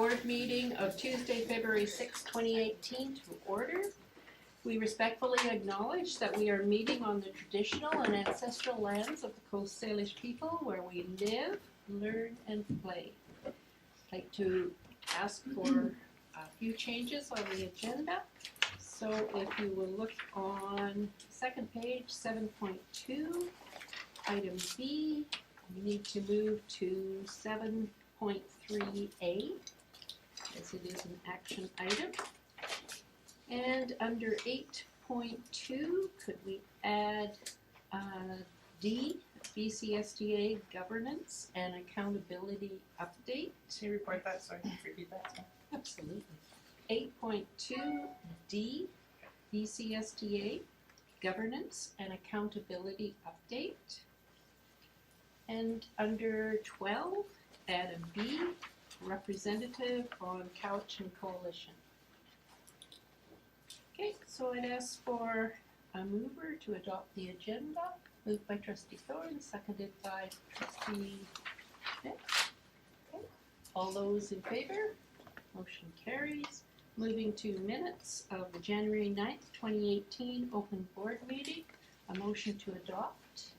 board meeting of Tuesday, February 6, 2018 to order. We respectfully acknowledge that we are meeting on the traditional and ancestral lands of the Coast Salish people where we live, learn, and play. I'd like to ask for a few changes on the agenda. So if you will look on second page, 7.2, item B, we need to move to 7.3A, as it is an action item. And under 8.2, could we add D, BCSDA governance and accountability update? Can you report that? Sorry, repeat that. Absolutely. 8.2 D, BCSDA governance and accountability update. And under 12, add a B, representative on Couch and Coalition. Okay, so I'd ask for a mover to adopt the agenda. Moved by Trustee Thorne, seconded by Trustee Schmidt. Okay. All those in favor? Motion carries. Moving to minutes of the January 9th, 2018 open board meeting. A motion to adopt.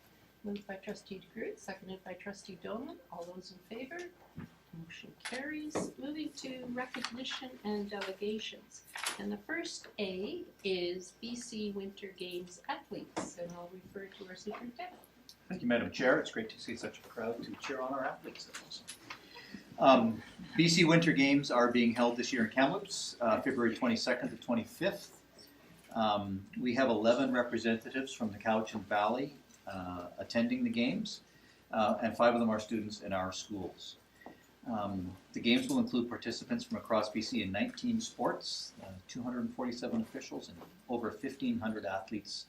Moved by Trustee DeGroot, seconded by Trustee Dolan. All those in favor? Motion carries. Moving to recognition and delegations. And the first A is BC Winter Games athletes, and I'll refer to our superintendent. Thank you, Madam Chair. It's great to see such a crowd to cheer on our athletes. That's awesome. BC Winter Games are being held this year in Kamloops, February 22nd to 25th. We have 11 representatives from the Cowichan Valley attending the games, and 5 of them are students in our schools. The games will include participants from across BC in 19 sports, 247 officials, and over 1,500 athletes,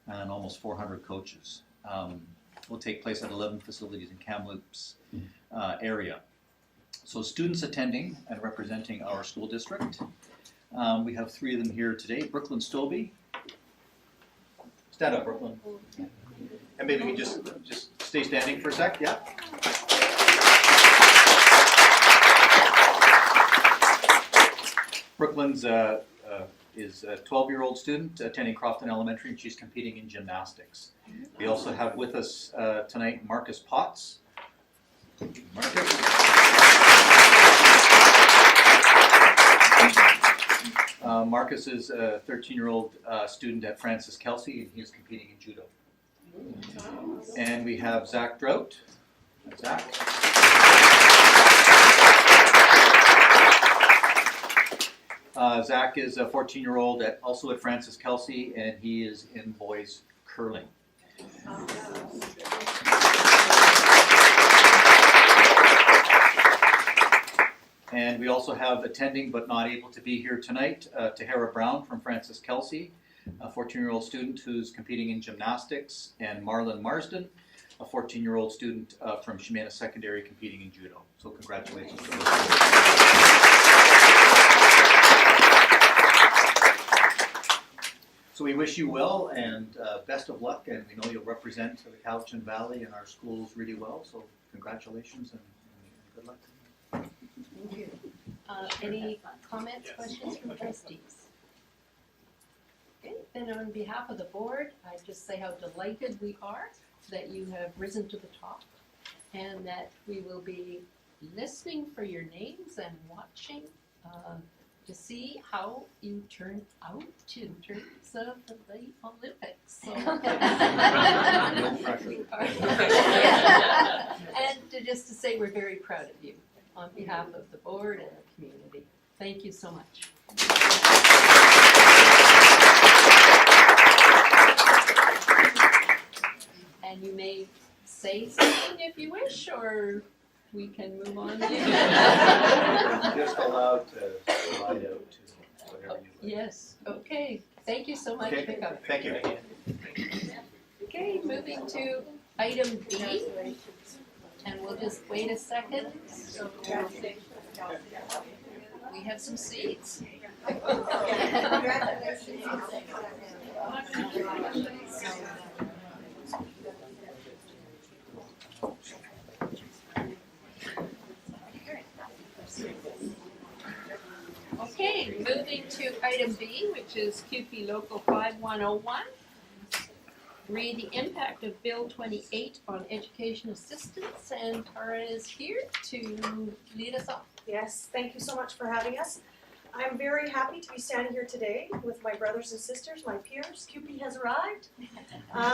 and almost 400 coaches. Will take place at 11 facilities in Kamloops area. So students attending and representing our school district. We have 3 of them here today. Brooklyn Stobie. Stand up, Brooklyn. And maybe you can just stay standing for a sec, yeah? Brooklyn's is a 12-year-old student attending Crofton Elementary, and she's competing in gymnastics. We also have with us tonight Marcus Potts. Marcus is a 13-year-old student at Francis Kelsey, and he is competing in judo. And we have Zach Drought. Zach. Zach is a 14-year-old also at Francis Kelsey, and he is in boys curling. And we also have attending but not able to be here tonight, Tahara Brown from Francis Kelsey, a 14-year-old student who's competing in gymnastics, and Marlon Marsden, a 14-year-old student from Shemana Secondary competing in judo. So congratulations to those. So we wish you well and best of luck, and we know you'll represent the Cowichan Valley and our schools really well, so congratulations and good luck. Thank you. Any comments, questions from trustees? Okay, then on behalf of the board, I just say how delighted we are that you have risen to the top and that we will be listening for your names and watching to see how you turn out in terms of the Olympics. So and just to say we're very proud of you on behalf of the board and the community. Thank you so much. And you may say something if you wish, or we can move on. Just allowed to slide out to whatever you like. Yes, okay. Thank you so much for coming. Thank you. Okay, moving to item B. And we'll just wait a second. So we have some seats. Moving to item B, which is QP Local 5101. Read the impact of Bill 28 on education assistance, and Tara is here to lead us off. Yes, thank you so much for having us. I'm very happy to be standing here today with my brothers and sisters, my peers. CUPE has arrived.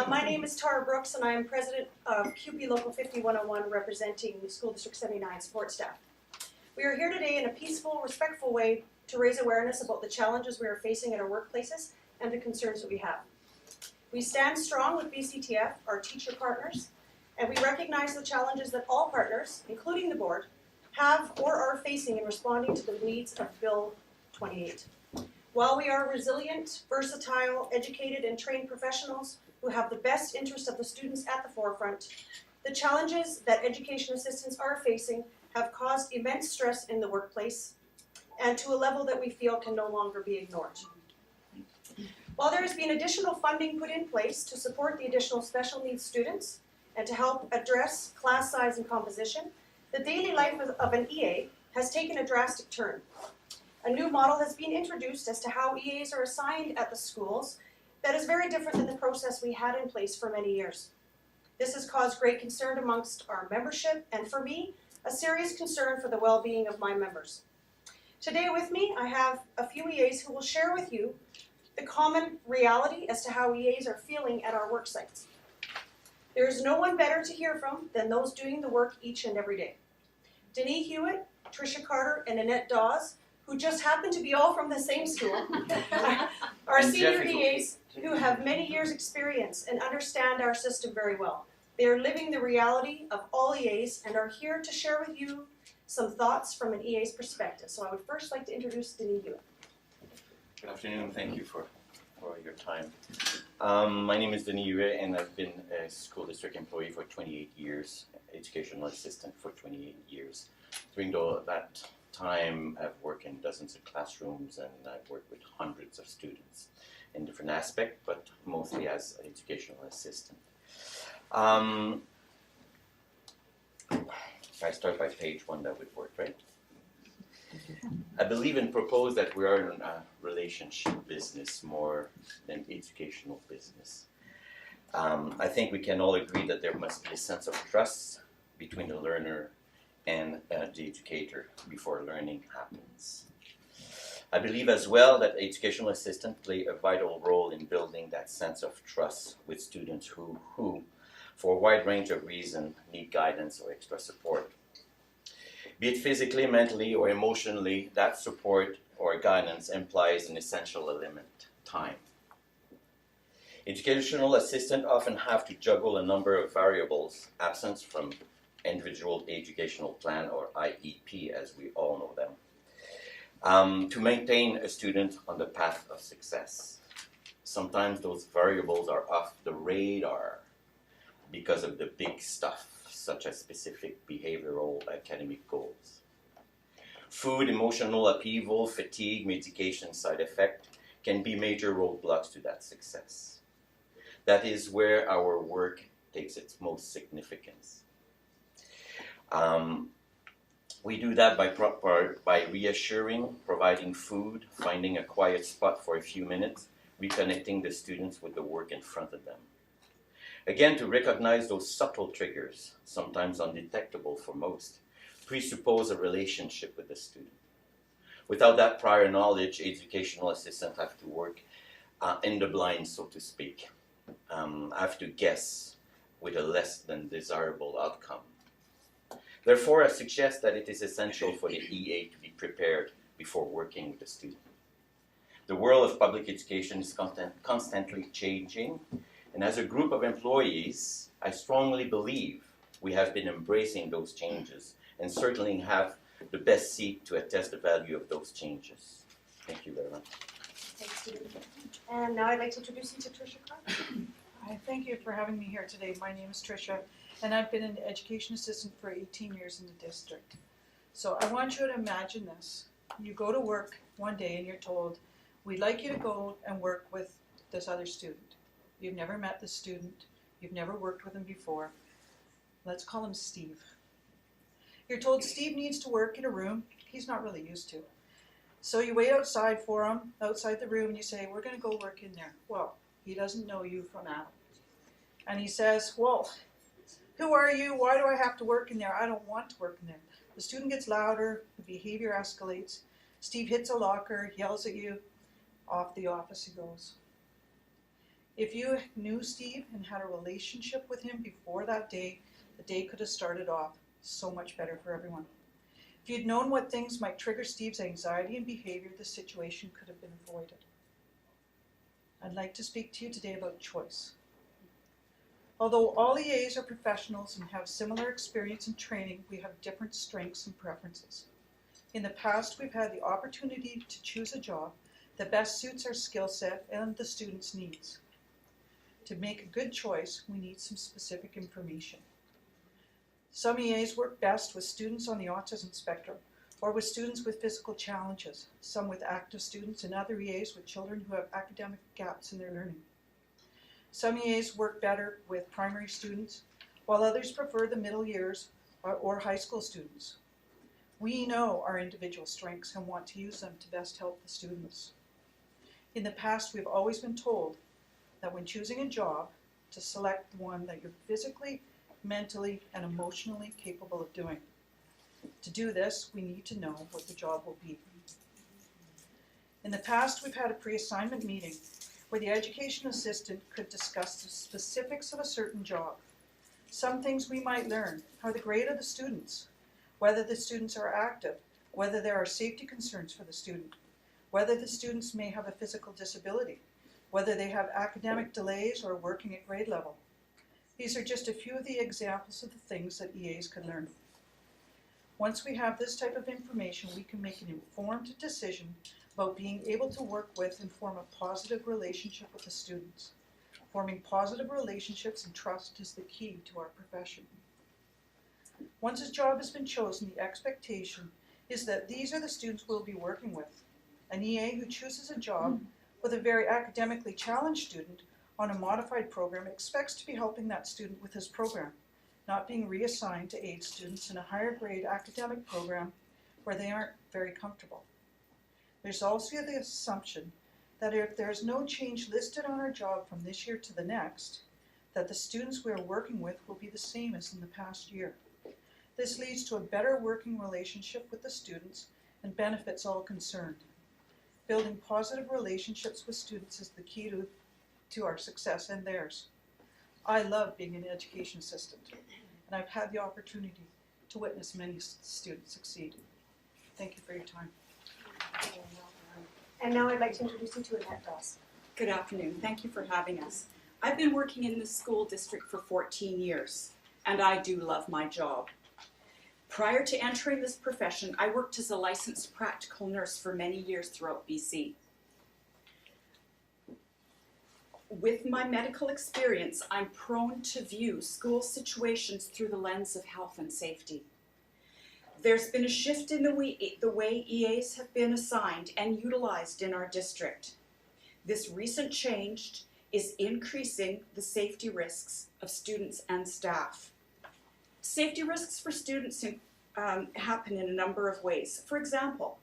My name is Tara Brooks, and I am president of CUPE Local 5101, representing School District 79 support staff. We are here today in a peaceful, respectful way to raise awareness about the challenges we are facing at our workplaces and the concerns that we have. We stand strong with BCTF, our teacher partners, and we recognize the challenges that all partners, including the board, have or are facing in responding to the needs of Bill 28. While we are resilient, versatile, educated, and trained professionals who have the best interest of the students at the forefront, the challenges that education assistants are facing have caused immense stress in the workplace and to a level that we feel can no longer be ignored. While there has been additional funding put in place to support the additional special needs students and to help address class size and composition, the daily life of an EA has taken a drastic turn. A new model has been introduced as to how EAs are assigned at the schools that is very different than the process we had in place for many years. This has caused great concern amongst our membership and, for me, a serious concern for the well-being of my members. Today with me, I have a few EAs who will share with you the common reality as to how EAs are feeling at our work sites. There is no one better to hear from than those doing the work each and every day. Denise Hewitt, Tricia Carter, and Annette Dawes, who just happen to be all from the same school, are senior EAs who have many years' experience and understand our system very well. They are living the reality of all EAs and are here to share with you some thoughts from an EA's perspective. So I would first like to introduce Denise Hewitt. Good afternoon, thank you for your time. My name is Denis Huet, and I've been a school district employee for 28 years, educational assistant for 28 years. During that time, I've worked in dozens of classrooms, and I've worked with hundreds of students in different aspects, but mostly as an educational assistant. If I start by page 1, that would work, right? I believe and propose that we are in a relationship business more than educational business. I think we can all agree that there must be a sense of trust between the learner and the educator before learning happens. I believe as well that educational assistants play a vital role in building that sense of trust with students who for a wide range of reasons, need guidance or extra support. Be it physically, mentally, or emotionally, that support or guidance implies an essential element, time. Educational assistants often have to juggle a number of variables, absence from individual educational plan, or IEP as we all know them, to maintain a student on the path of success. Sometimes those variables are off the radar because of the big stuff, such as specific behavioral academic goals. Food, emotional upheaval, fatigue, medication side effect can be major roadblocks to that success. That is where our work takes its most significance. We do that by reassuring, providing food, finding a quiet spot for a few minutes, reconnecting the students with the work in front of them. Again, to recognize those subtle triggers, sometimes undetectable for most, presuppose a relationship with the student. Without that prior knowledge, educational assistants have to work in the blind, so to speak, have to guess with a less than desirable outcome. Therefore, I suggest that it is essential for the EA to be prepared before working with the student. The world of public education is constantly changing, and as a group of employees, I strongly believe we have been embracing those changes and certainly have the best seat to attest the value of those changes. Thank you very much. Thanks, Denise. And now I'd like to introduce you to Tricia Carter. Hi, thank you for having me here today. My name is Tricia, and I've been an education assistant for 18 years in the district. So I want you to imagine this. You go to work one day and you're told, we'd like you to go and work with this other student. You've never met the student. You've never worked with him before. Let's call him Steve. You're told Steve needs to work in a room he's not really used to. So you wait outside for him, outside the room, and you say, we're gonna go work in there. Well, he doesn't know you from Adam. And he says, well, who are you? Why do I have to work in there? I don't want to work in there. The student gets louder, the behavior escalates. Steve hits a locker, yells at you, off the office he goes. If you knew Steve and had a relationship with him before that day, the day could have started off so much better for everyone. If you'd known what things might trigger Steve's anxiety and behavior, the situation could have been avoided. I'd like to speak to you today about choice. Although all EAs are professionals and have similar experience and training, we have different strengths and preferences. In the past, we've had the opportunity to choose a job that best suits our skill set and the student's needs. To make a good choice, we need some specific information. Some EAs work best with students on the autism spectrum or with students with physical challenges, some with active students and other EAs with children who have academic gaps in their learning. Some EAs work better with primary students, while others prefer the middle years or high school students. We know our individual strengths and want to use them to best help the students. In the past, we've always been told that when choosing a job, to select one that you're physically, mentally, and emotionally capable of doing. To do this, we need to know what the job will be. In the past, we've had a pre-assignment meeting where the education assistant could discuss the specifics of a certain job. Some things we might learn are the grade of the students, whether the students are active, whether there are safety concerns for the student, whether the students may have a physical disability, whether they have academic delays or working at grade level. These are just a few of the examples of the things that EAs can learn. Once we have this type of information, we can make an informed decision about being able to work with and form a positive relationship with the students. Forming positive relationships and trust is the key to our profession. Once a job has been chosen, the expectation is that these are the students we'll be working with. An EA who chooses a job with a very academically challenged student on a modified program expects to be helping that student with his program, not being reassigned to aid students in a higher grade academic program where they aren't very comfortable. There's also the assumption that if there's no change listed on our job from this year to the next, that the students we're working with will be the same as in the past year. This leads to a better working relationship with the students and benefits all concerned. Building positive relationships with students is the key to our success and theirs. I love being an education assistant, and I've had the opportunity to witness many students succeed. Thank you for your time. And now I'd like to introduce you to Annette Doss. Good afternoon. Thank you for having us. I've been working in the school district for 14 years, and I do love my job. Prior to entering this profession, I worked as a licensed practical nurse for many years throughout BC. With my medical experience, I'm prone to view school situations through the lens of health and safety. There's been a shift in the way EAs have been assigned and utilized in our district. This recent change is increasing the safety risks of students and staff. Safety risks for students happen in a number of ways. For example,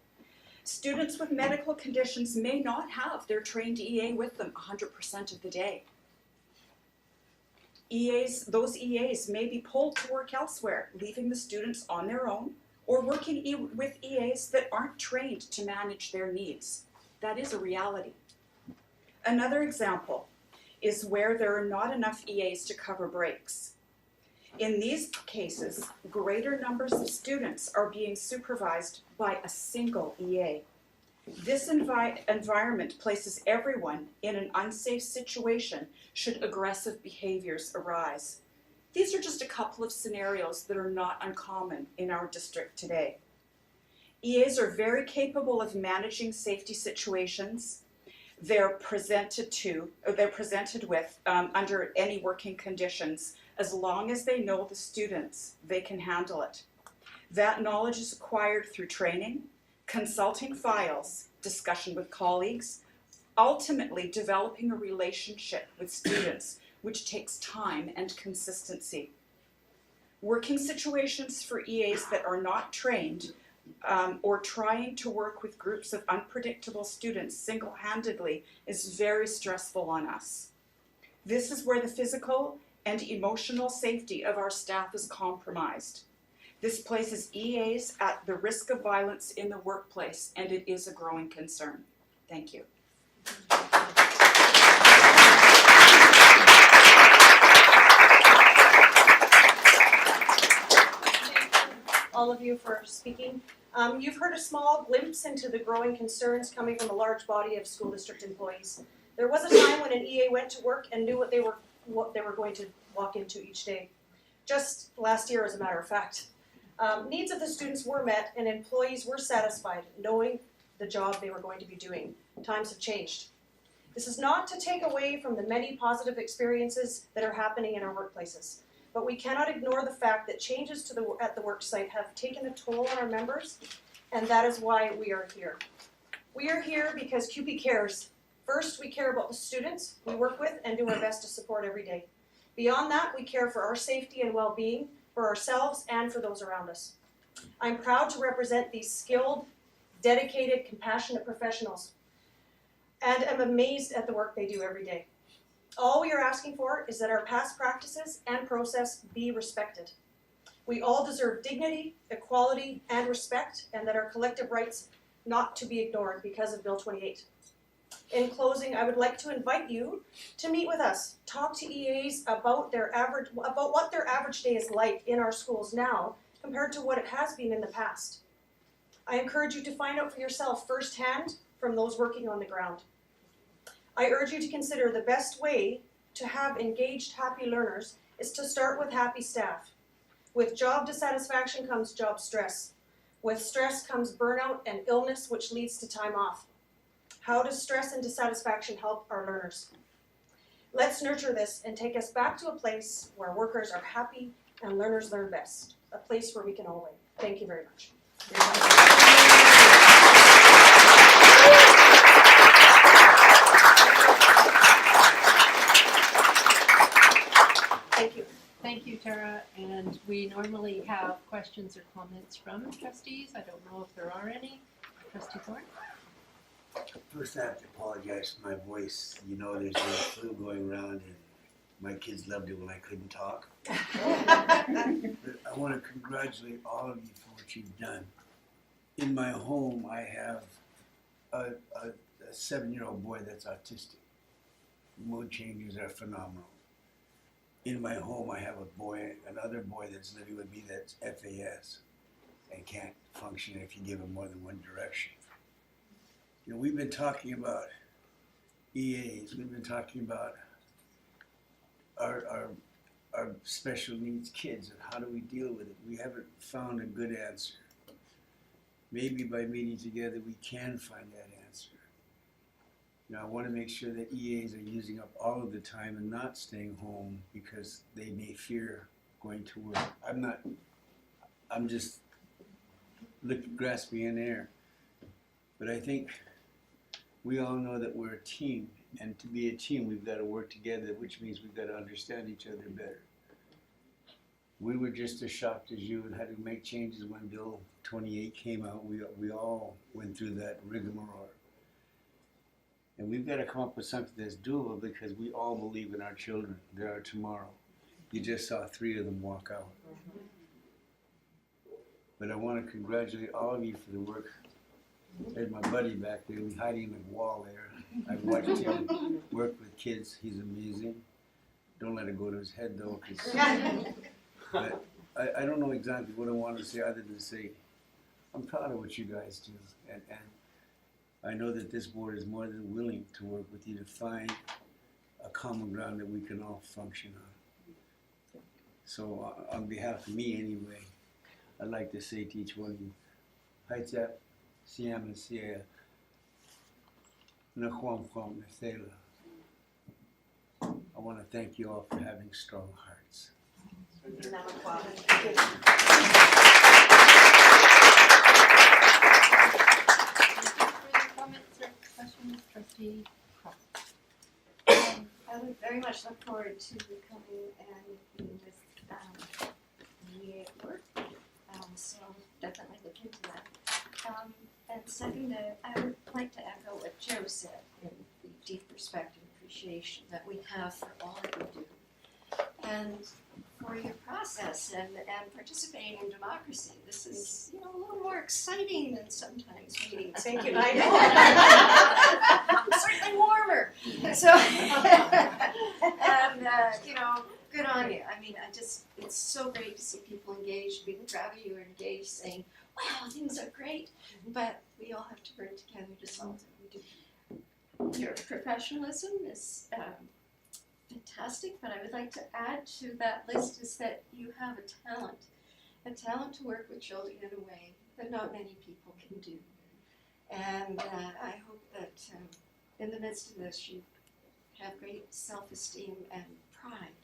students with medical conditions may not have their trained EA with them 100% of the day. Those EAs may be pulled to work elsewhere, leaving the students on their own, or working with EAs that aren't trained to manage their needs. That is a reality. Another example is where there are not enough EAs to cover breaks. In these cases, greater numbers of students are being supervised by a single EA. This environment places everyone in an unsafe situation should aggressive behaviors arise. These are just a couple of scenarios that are not uncommon in our district today. EAs are very capable of managing safety situations. They're presented with under any working conditions. As long as they know the students, they can handle it. That knowledge is acquired through training, consulting files, discussion with colleagues, ultimately developing a relationship with students, which takes time and consistency. Working situations for EAs that are not trained or trying to work with groups of unpredictable students single-handedly is very stressful on us. This is where the physical and emotional safety of our staff is compromised. This places EAs at the risk of violence in the workplace, and it is a growing concern. Thank you. All of you for speaking. You've heard a small glimpse into the growing concerns coming from a large body of school district employees. There was a time when an EA went to work and knew what they were going to walk into each day. Just last year, as a matter of fact. Needs of the students were met and employees were satisfied knowing the job they were going to be doing. Times have changed. This is not to take away from the many positive experiences that are happening in our workplaces, but we cannot ignore the fact that changes at the work site have taken a toll on our members, and that is why we are here. We are here because CUPE cares. First, we care about the students we work with and do our best to support every day. Beyond that, we care for our safety and well-being, for ourselves and for those around us. I'm proud to represent these skilled, dedicated, compassionate professionals, and am amazed at the work they do every day. All we are asking for is that our past practices and process be respected. We all deserve dignity, equality, and respect, and that our collective rights not to be ignored because of Bill 28. In closing, I would like to invite you to meet with us, talk to EAs about what their average day is like in our schools now compared to what it has been in the past. I encourage you to find out for yourself firsthand from those working on the ground. I urge you to consider the best way to have engaged, happy learners is to start with happy staff. With job dissatisfaction comes job stress. With stress comes burnout and illness, which leads to time off. How does stress and dissatisfaction help our learners? Let's nurture this and take us back to a place where workers are happy and learners learn best. A place where we can all win. Thank you very much. Thank you. Thank you, Tara, and we normally have questions or comments from trustees. I don't know if there are any. Trustee Thorne? First, I have to apologize for my voice. You know, there's a flu going around, and my kids loved it when I couldn't talk. But I want to congratulate all of you for what you've done. In my home, I have a 7-year-old boy that's autistic. Mood changes are phenomenal. In my home, I have another boy that's living with me that's FAS and can't function if you give him more than one direction. You know, we've been talking about EAs, we've been talking about our special needs kids and how do we deal with it. We haven't found a good answer. Maybe by meeting together we can find that answer. You know, I want to make sure that EAs are using up all of the time and not staying home because they may fear going to work. I'm just grasping in air. But I think we all know that we're a team, and to be a team, we've got to work together, which means we've got to understand each other better. We were just as shocked as you and had to make changes when Bill 28 came out. We all went through that rigmarole. And we've got to come up with something that's doable because we all believe in our children. They're our tomorrow. You just saw 3 of them walk out. But I want to congratulate all of you for the work. There's my buddy back there, he's hiding in the wall there. I've watched him work with kids, he's amazing. Don't let it go to his head though, but I don't know exactly what I want to say other than say, I'm proud of what you guys do. And I know that this board is more than willing to work with you to find a common ground that we can all function on. So on behalf of me anyway, I'd like to say to each one of you, Haitsep, Siam and Sia, Nakwam Kwam Nathela. I want to thank you all for having strong hearts. Any further comments or questions, Trustee Croft? I would very much look forward to coming and being with EA at work. So I'll definitely look into that. And second, I would like to echo what Joe said in the deep respect and appreciation that we have for all that you do. And for your process and participating in democracy. This is, a little more exciting than sometimes meetings. Thank you. I know. Certainly warmer. So, and good on you. I mean, it's so great to see people engaged, being proud of you are engaged, saying, wow, things are great, but we all have to work together to solve it. We do. Your professionalism is fantastic, but I would like to add to that list is that you have a talent to work with children in a way that not many people can do. And I hope that in the midst of this you have great self-esteem and pride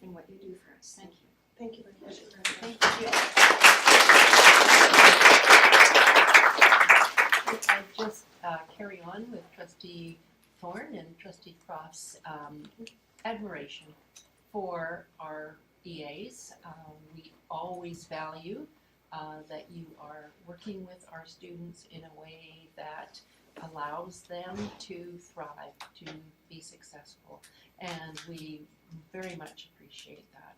in what you do for us. Thank you. Thank you very much. Thank you. I just carry on with Trustee Thorne and Trustee Croft's admiration for our EAs. We always value that you are working with our students in a way that allows them to thrive, to be successful, and we very much appreciate that.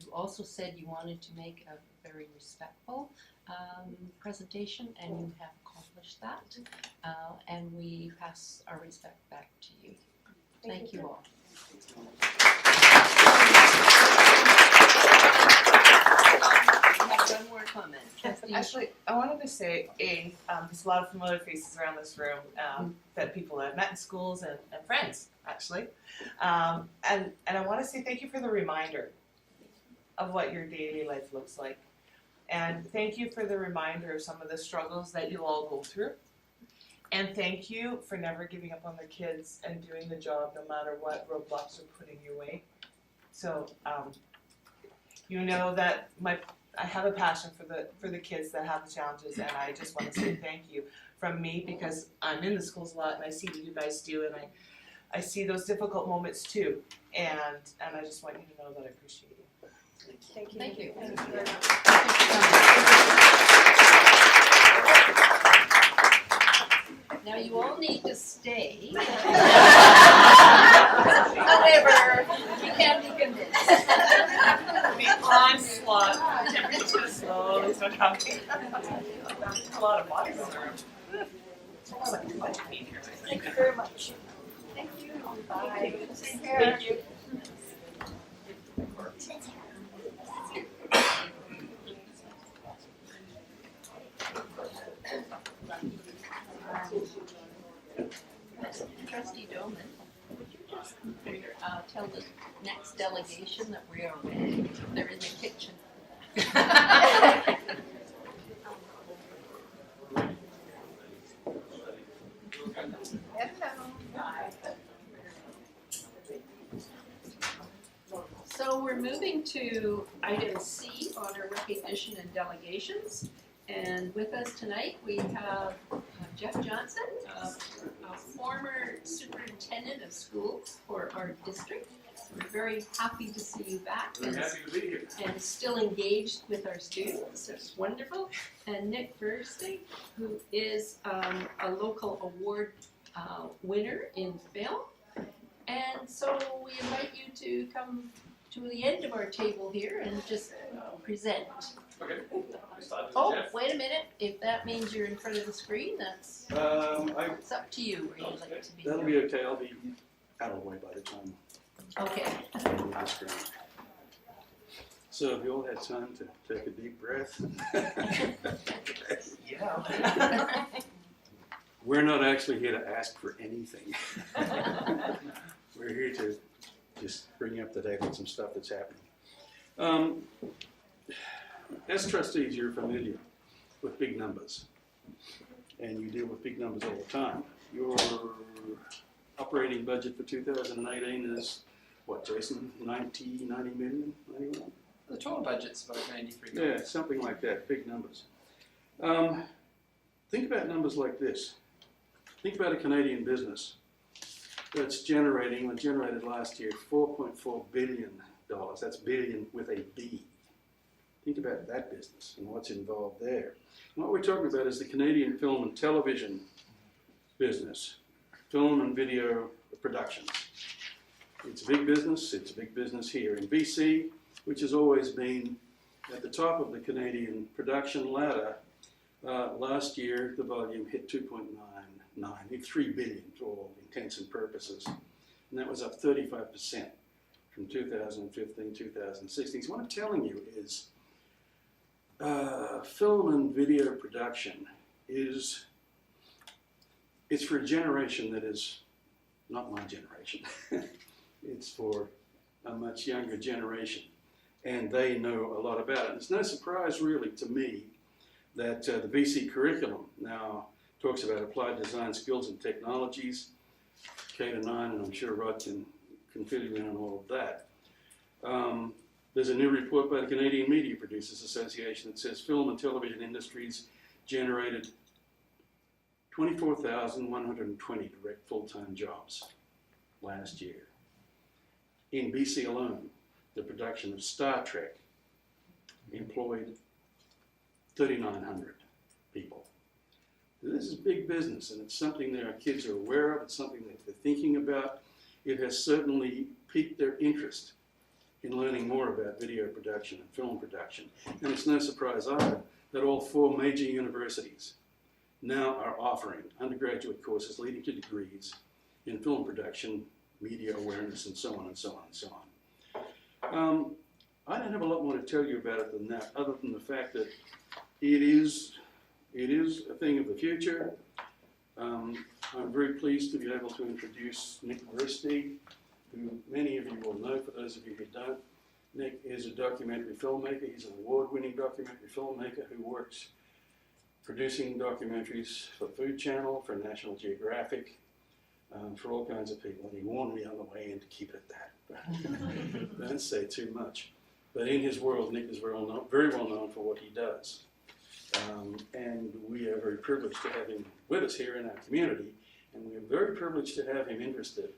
You also said you wanted to make a very respectful presentation, and you have accomplished that, and we pass our respect back to you. Thank you all. We have one more comment. Trustee- Actually, I wanted to say, there's a lot of familiar faces around this room that people have met in schools and friends, actually. And I want to say thank you for the reminder of what your daily life looks like. And thank you for the reminder of some of the struggles that you all go through. And thank you for never giving up on the kids and doing the job no matter what roadblocks are put in your way. So, you know that I have a passion for the kids that have the challenges, and I just want to say thank you from me, because I'm in the schools a lot and I see what you guys do, and I see those difficult moments too, and I just want you to know that I appreciate you. Thank you. Thank you. Thank you very much. Now you all need to stay. However, you can be convinced. The onslaught, temperature slowly start coming. A lot of bodies in the room. Thank you very much. Thank you. Bye. Take care. Thank you. Trustee Doman, would you just tell the next delegation that we are ready? They're in the kitchen. So we're moving to item C, honor recognition and delegations. And with us tonight, we have Jeff Johnson, a former superintendent of schools for our district. We're very happy to see you back. I'm happy to be here. And still engaged with our students. It's wonderful. And Nick Thursday, who is a local award winner in film. And so we invite you to come to the end of our table here and just present. Okay. Oh, wait a minute. If that means you're in front of the screen, that's it's up to you where you'd like to be. That'll be okay. I'll be out of the way by the time Okay. I leave the screen. So if you all had time to take a deep breath. Yeah. We're not actually here to ask for anything. We're here to just bring you up to date on some stuff that's happening. As trustees, you're familiar with big numbers, and you deal with big numbers all the time. Your operating budget for 2018 is what, Jason? 90 million? 91? The total budget's about 93 million. Yeah, something like that, big numbers. Think about numbers like this. Think about a Canadian business that's generated last year $4.4 billion. That's billion with a B. Think about that business and what's involved there. And what we're talking about is the Canadian film and television business, film and video productions. It's a big business. It's a big business here in BC, which has always been at the top of the Canadian production ladder. Last year, the volume hit 2.99, 3 billion for all intents and purposes. And that was up 35% from 2015, 2016. So what I'm telling you is film and video production it's for a generation that is not my generation. It's for a much younger generation. And they know a lot about it. It's no surprise really to me that the BC curriculum now talks about applied design skills and technologies, K-9, and I'm sure Rod can fill you in on all of that. There's a new report by the Canadian Media Producers Association that says film and television industries generated 24,120 direct full-time jobs last year. In BC alone, the production of Star Trek employed 3,900 people. This is big business, and it's something that our kids are aware of. It's something that they're thinking about. It has certainly piqued their interest in learning more about video production and film production. And it's no surprise either that all 4 major universities now are offering undergraduate courses leading to degrees in film production, media awareness, and so on and so on and so on. I don't have a lot more to tell you about it than that, other than the fact that it is a thing of the future. I'm very pleased to be able to introduce Nick Versti, who many of you will know. For those of you who don't, Nick is a documentary filmmaker. He's an award-winning documentary filmmaker who works producing documentaries for Food Channel, for National Geographic, for all kinds of people. And he warned me on the way in to keep it at that. Don't say too much. But in his world, Nick is very well known for what he does. And we are very privileged to have him with us here in our community. And we are very privileged to have him interested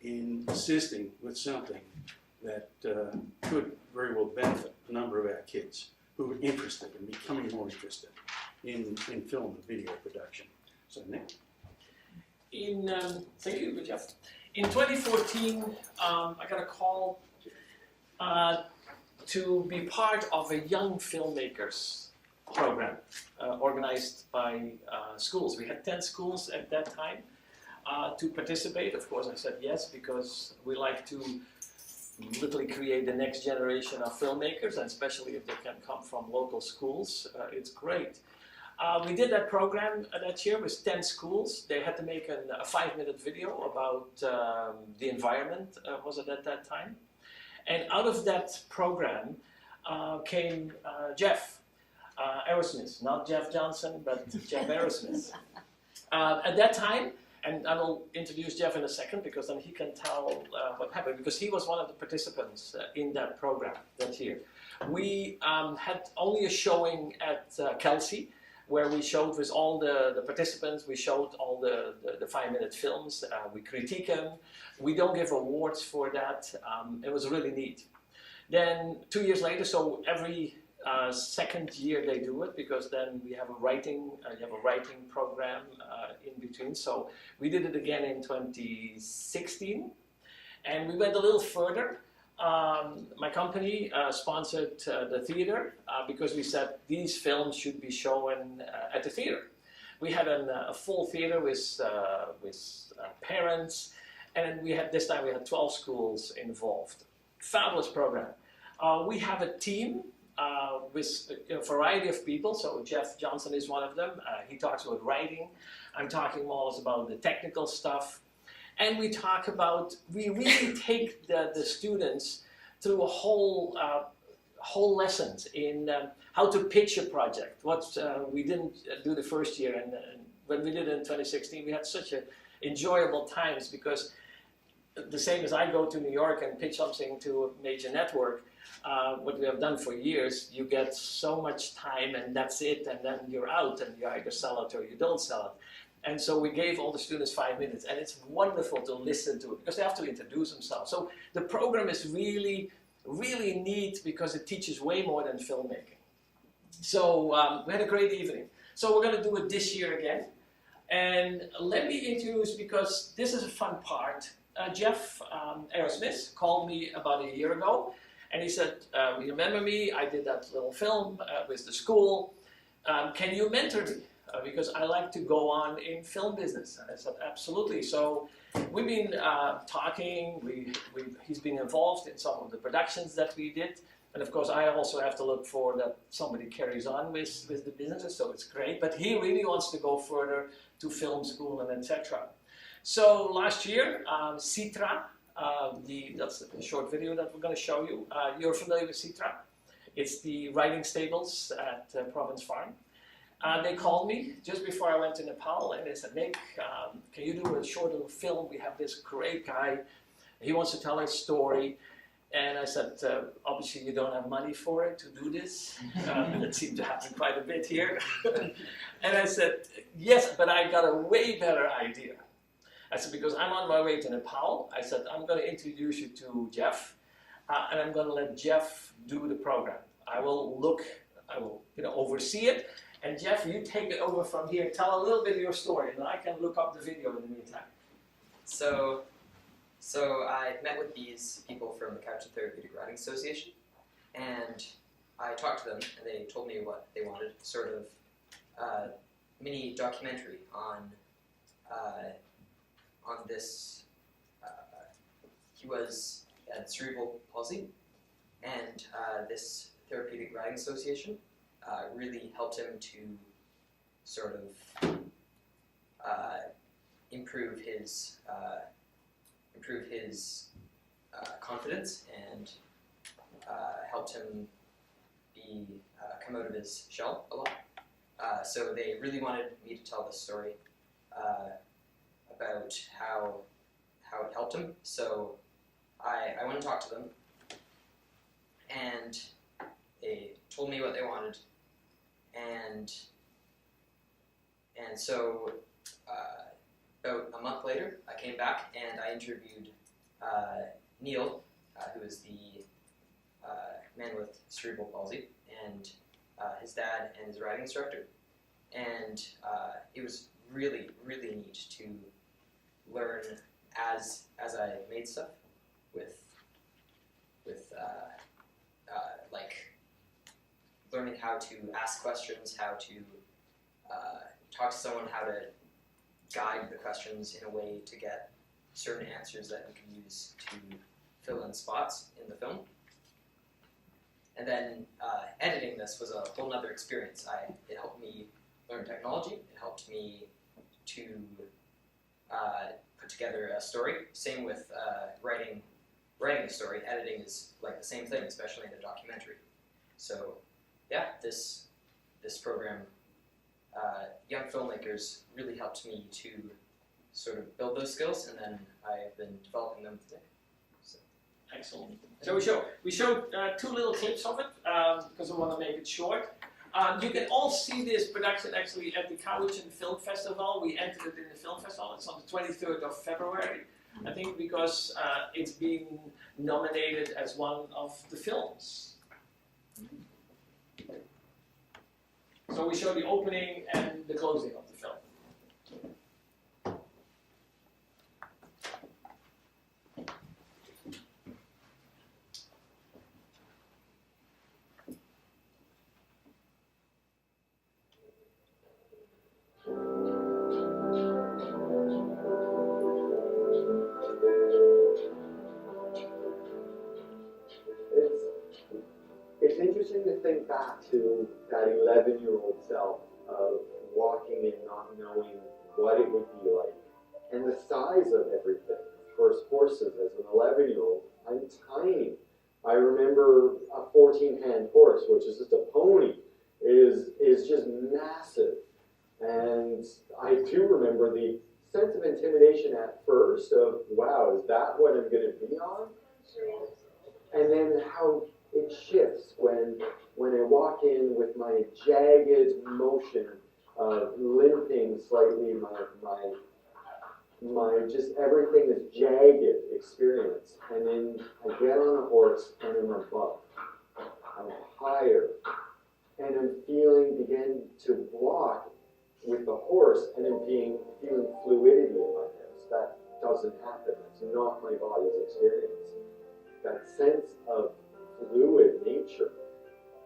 in assisting with something that could very well benefit a number of our kids who are interested and becoming more interested in film and video production. So Nick? Thank you, Jeff. In 2014, I got a call to be part of a young filmmakers program organized by schools. We had 10 schools at that time to participate. Of course, I said yes because we like to literally create the next generation of filmmakers, and especially if they can come from local schools, it's great. We did that program that year with 10 schools. They had to make a 5-minute video about the environment, was it at that time? And out of that program came Jeff Aerosmith, not Jeff Johnson, but Jeff Aerosmith. At that time, and I will introduce Jeff in a second because then he can tell what happened, because he was one of the participants in that program that year. We had only a showing at Kelsey, where we showed with all the participants, we showed all the 5-minute films, we critique them. We don't give awards for that. It was really neat. Then 2 years later, so every second year they do it, because then we have a writing program in between. So we did it again in 2016, and we went a little further. My company sponsored the theater because we said these films should be shown at the theater. We had a full theater with parents, and this time we had 12 schools involved. Fabulous program. We have a team with a variety of people. So Jeff Johnson is one of them. He talks about writing. I'm talking more about the technical stuff. And we really take the students through a whole lessons in how to pitch a project. What we didn't do the first year, and when we did it in 2016, we had such enjoyable times, because the same as I go to New York and pitch something to a major network, what we have done for years, you get so much time and that's it, and then you're out and you either sell it or you don't sell it. And so we gave all the students 5 minutes, and it's wonderful to listen to it because they have to introduce themselves. So the program is really really neat because it teaches way more than filmmaking. So we had a great evening. So we're going to do it this year again. And let me introduce, because this is a fun part, Jeff Aerosmith called me about a year ago, and he said, you remember me, I did that little film with the school, can you mentor me? Because I like to go on in film business. And I said, absolutely. So we've been talking, he's been involved in some of the productions that we did. And of course, I also have to look for that somebody carries on with the businesses, so it's great. But he really wants to go further to film school and etc. So last year, Citra, that's the short video that we're going to show you. You're familiar with Citra? It's the riding stables at Province Farm. They called me just before I went to Nepal, and they said, Nick, can you do a short little film? We have this great guy. He wants to tell his story. And I said, obviously you don't have money for it to do this. That seemed to happen quite a bit here. And I said, yes, but I got a way better idea. I said, because I'm on my way to Nepal, I said, I'm going to introduce you to Jeff, and I'm going to let Jeff do the program. I will oversee it. And Jeff, you take it over from here. Tell a little bit of your story, and I can look up the video in the meantime. So I met with these people from the Couch and Therapeutic Riding Association, and I talked to them, and they told me what they wanted, sort of mini documentary on this. He had cerebral palsy, and this Therapeutic Riding Association really helped him to sort of improve his confidence and helped him come out of his shell a lot. So they really wanted me to tell this story about how it helped him. So I went and talked to them, and they told me what they wanted, and so about a month later, I came back and I interviewed Neil, who is the man with cerebral palsy, and his dad and his riding instructor. And it was really, really neat to learn as I made stuff with like learning how to ask questions, how to talk to someone, how to guide the questions in a way to get certain answers that you can use to fill in spots in the film. And then editing this was a whole nother experience. It helped me learn technology. It helped me to put together a story. Same with writing a story. Editing is like the same thing, especially in a documentary. So yeah, this program, young filmmakers, really helped me to sort of build those skills, and then I've been developing them today. So. Excellent. So we showed two little clips of it because we want to make it short. You can all see this production actually at the Cowichan Film Festival. We entered it in the film festival. It's on the 23rd of February, I think, because it's being nominated as one of the films. So we show the opening and the closing of the film. It's interesting to think back to that 11-year-old self of walking and not knowing what it would be like, and the size of everything. Of course, horses, as an 11-year-old, I'm tiny. I remember a 14-hand horse, which is just a pony, is just massive. And I do remember the sense of intimidation at first of, wow, is that what I'm going to be on? And then how it shifts when I walk in with my jagged motion of limping slightly, just everything is jagged experience, and then I get on a horse and I'm above, I'm higher, and I'm begin to walk with the horse, and I'm feeling fluidity in my hips. That doesn't happen. It's not my body's experience. That sense of fluid nature,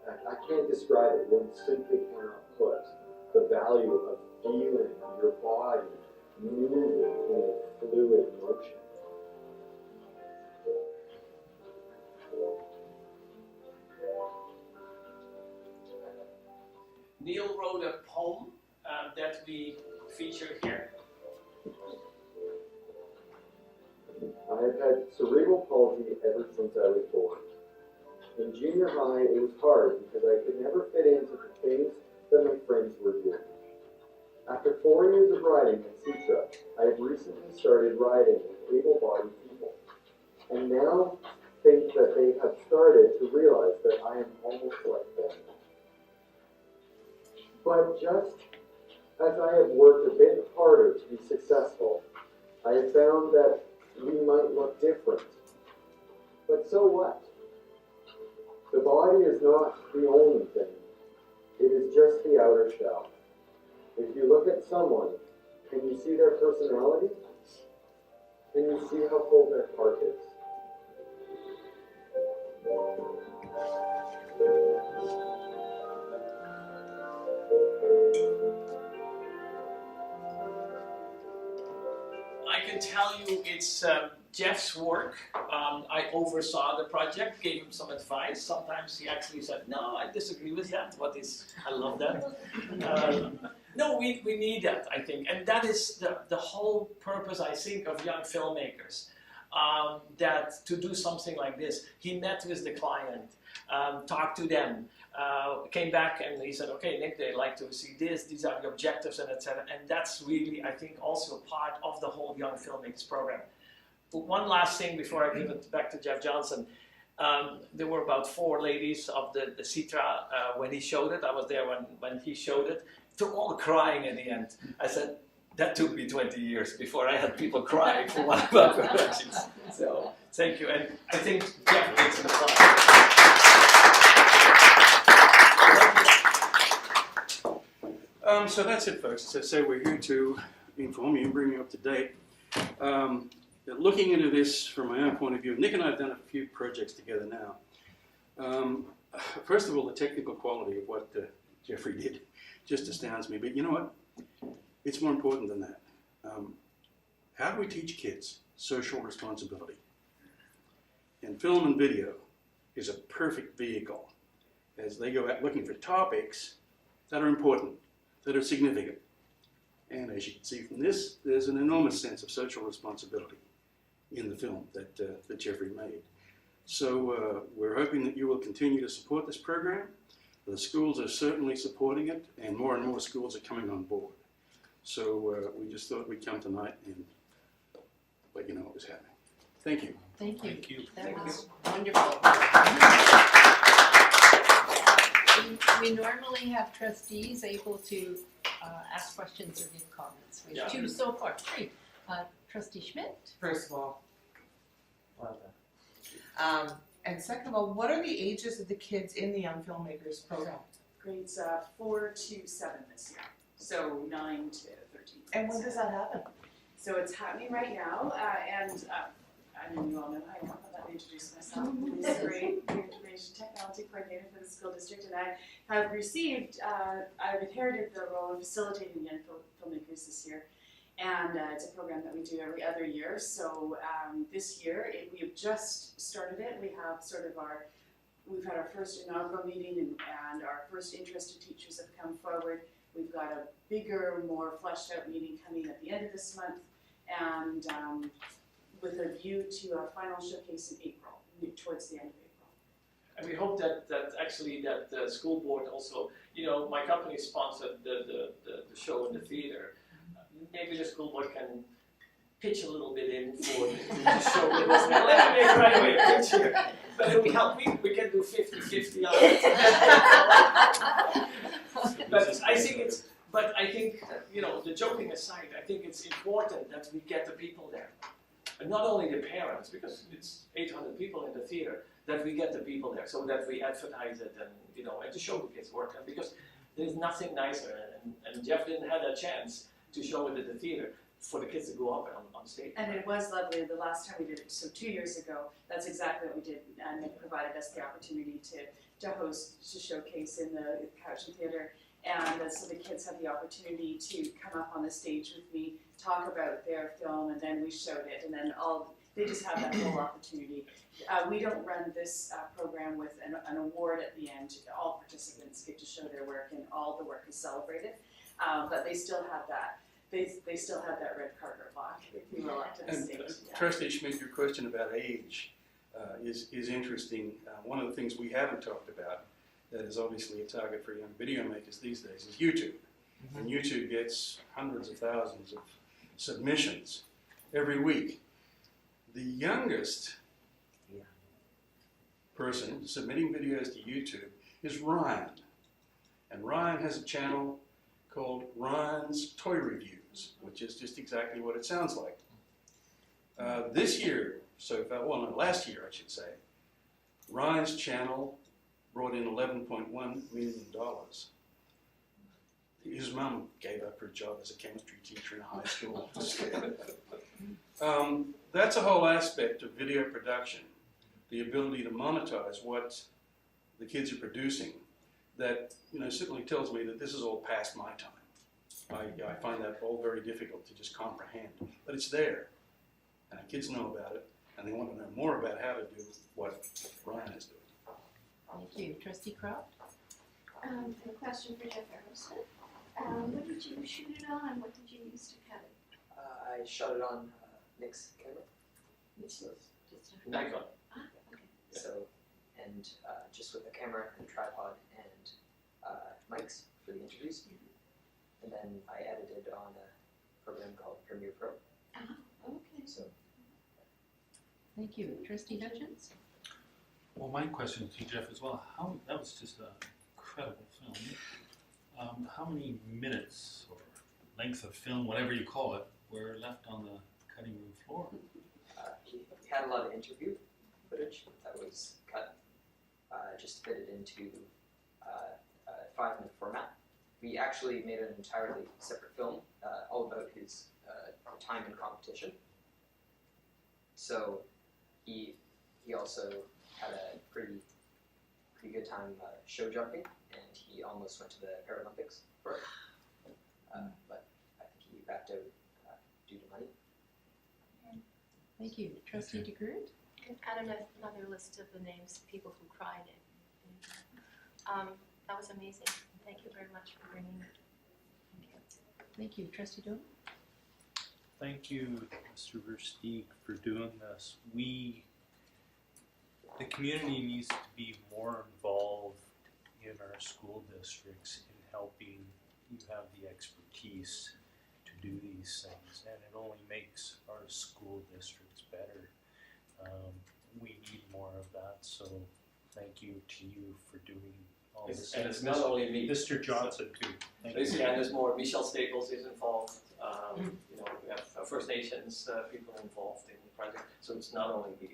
I can't describe it. One simply cannot put the value of feeling your body moving in a fluid motion. Neil wrote a poem that we feature here. I have had cerebral palsy ever since I was born. In junior high, it was hard because I could never fit into the things that my friends were doing. After 4 years of riding at Citra, I have recently started riding with able-bodied people, and now think that they have started to realize that I am almost like them. But just as I have worked a bit harder to be successful, I have found that we might look different. But so what? The body is not the only thing. It is just the outer shell. If you look at someone, can you see their personality? Can you see how full their heart is? I can tell you it's Jeff's work. I oversaw the project, gave him some advice. Sometimes he actually said, no, I disagree with that. I love that. No, we need that, I think. And that is the whole purpose, I think, of young filmmakers. That to do something like this, he met with the client, talked to them, came back and he said, okay, Nick, they'd like to see this, these are the objectives, and etc. And that's really, I think, also part of the whole Young Filmmakers program. But one last thing before I give it back to Jeff Johnson. There were about 4 ladies of the Citra when he showed it. I was there when he showed it. They were all crying at the end. I said, that took me 20 years before I had people crying for one of my productions. So, thank you. And I think Jeff gets an applause. So that's it, folks. As I say, we're here to inform you and bring you up to date. Looking into this from my own point of view, Nick and I have done a few projects together now. First of all, the technical quality of what Jeffrey did just astounds me. But you know what? It's more important than that. How do we teach kids social responsibility? And film and video is a perfect vehicle as they go out looking for topics that are important, that are significant. And as you can see from this, there's an enormous sense of social responsibility in the film that Jeffrey made. So we're hoping that you will continue to support this program. The schools are certainly supporting it, and more schools are coming on board. So we just thought we'd come tonight and let you know what was happening. Thank you. Thank you. Thank you. That was wonderful. We normally have trustees able to ask questions or give comments. We have 2 so far. 3. Trustee Schmidt. First of all, love that. And second of all, what are the ages of the kids in the Young Filmmakers program? Grades 4 to 7 this year, so 9 to 13. And when does that happen? So it's happening right now, and I know you all know I am. I'll let me introduce myself. I'm Lisa Gray, the Information Technology Coordinator for the school district, and I have received, I've inherited the role of facilitating Young Filmmakers this year. And it's a program that we do every other year. So this year, we have just started it. We have we've had our first inaugural meeting, and our first interested teachers have come forward. We've got a bigger, more fleshed out meeting coming at the end of this month, and with a view to a final showcase in April, towards the end of April. And we hope that the school board also, my company sponsored the show in the theater. Maybe the school board can pitch a little bit in for the show with us. Let me make right away a pitch here. But it will help me. We can do 50-50 on it. But I think But I think, the joking aside, I think it's important that we get the people there. And not only the parents, because it's 800 people in the theater, that we get the people there so that we advertise it and, and to show the kids work. And because there's nothing nicer, and Jeff didn't have that chance to show it at the theater for the kids to go up on stage. And it was lovely the last time we did it, so 2 years ago, that's exactly what we did, and it provided us the opportunity to host, to showcase in the Cowichan Theatre, and so the kids had the opportunity to come up on the stage with me, talk about their film, and then we showed it, and then they just have that whole opportunity. We don't run this program with an award at the end. All participants get to show their work, and all the work is celebrated, but they still have that. They still have that red carpet walk, if you will, up to the stage. Trustee Schmidt, your question about age is interesting. One of the things we haven't talked about that is obviously a target for young video makers these days is YouTube. And YouTube gets hundreds of thousands of submissions every week. The youngest person submitting videos to YouTube is Ryan. And Ryan has a channel called Ryan's Toy Reviews, which is just exactly what it sounds like. This year, last year I should say, Ryan's channel brought in $11.1 million. His mum gave up her job as a chemistry teacher in a high school. That's a whole aspect of video production, the ability to monetize what the kids are producing that certainly tells me that this is all past my time. I find that all very difficult to just comprehend, but it's there, and the kids know about it, and they want to know more about how to do what Ryan is doing. Thank you. Trustee Croft? A question for Jeff Harrison. What did you shoot it on? What did you use to cut it? I shot it on Nick's camera. Just Nikon. Okay. So, and just with a camera and a tripod and mics for the interviews. And then I edited on a program called Premiere Pro. Okay. So. Thank you. Trustee Hutchins? Well, my question to you, Jeff, as well. That was just an incredible film. How many minutes or length of film, whatever you call it, were left on the cutting room floor? We had a lot of interview footage that was cut just to fit it into a 5-minute format. We actually made an entirely separate film all about his time in competition. So he also had a pretty good time show jumping, and he almost went to the Paralympics for it. But I think he backed out due to money. Thank you. Trustee DeGroot? Add another list of the names of people who cried. That was amazing. Thank you very much for bringing it. Thank you. Trustee Dolan? Thank you, Mr. Versteeg, for doing this. The community needs to be more involved in our school districts in helping you have the expertise to do these things, and it only makes our school districts better. We need more of that, so thank you to you for doing all this. And it's not only me. Mr. Johnson too. Thank you. And there's more. Michelle Staples is involved. We have First Nations people involved in the project. So it's not only me.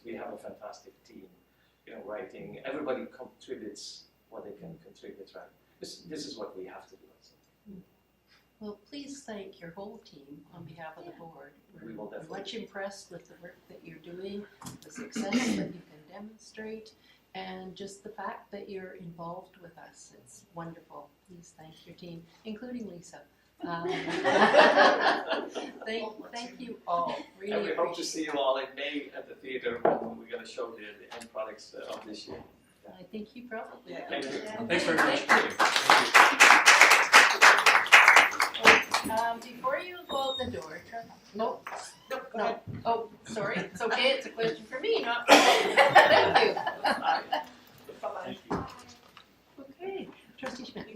We have a fantastic team. Writing. Everybody contributes what they can contribute. Right. This is what we have to do. So. Well, please thank your whole team on behalf of the board. We will We're definitely. much impressed with the work that you're doing, the success that you can demonstrate, and just the fact that you're involved with us. It's wonderful. Please thank your team, including Lisa. Thank you all. Really And we hope to appreciate see you all in May at the theater when we're going to show the end products of this year. I think you probably will. Thank you. Yeah. Thanks very much. Before you go out the door, no. Oh, sorry. It's okay. It's a question for me, not for you. Thank you. Bye-bye. Okay, Trustee Schmidt.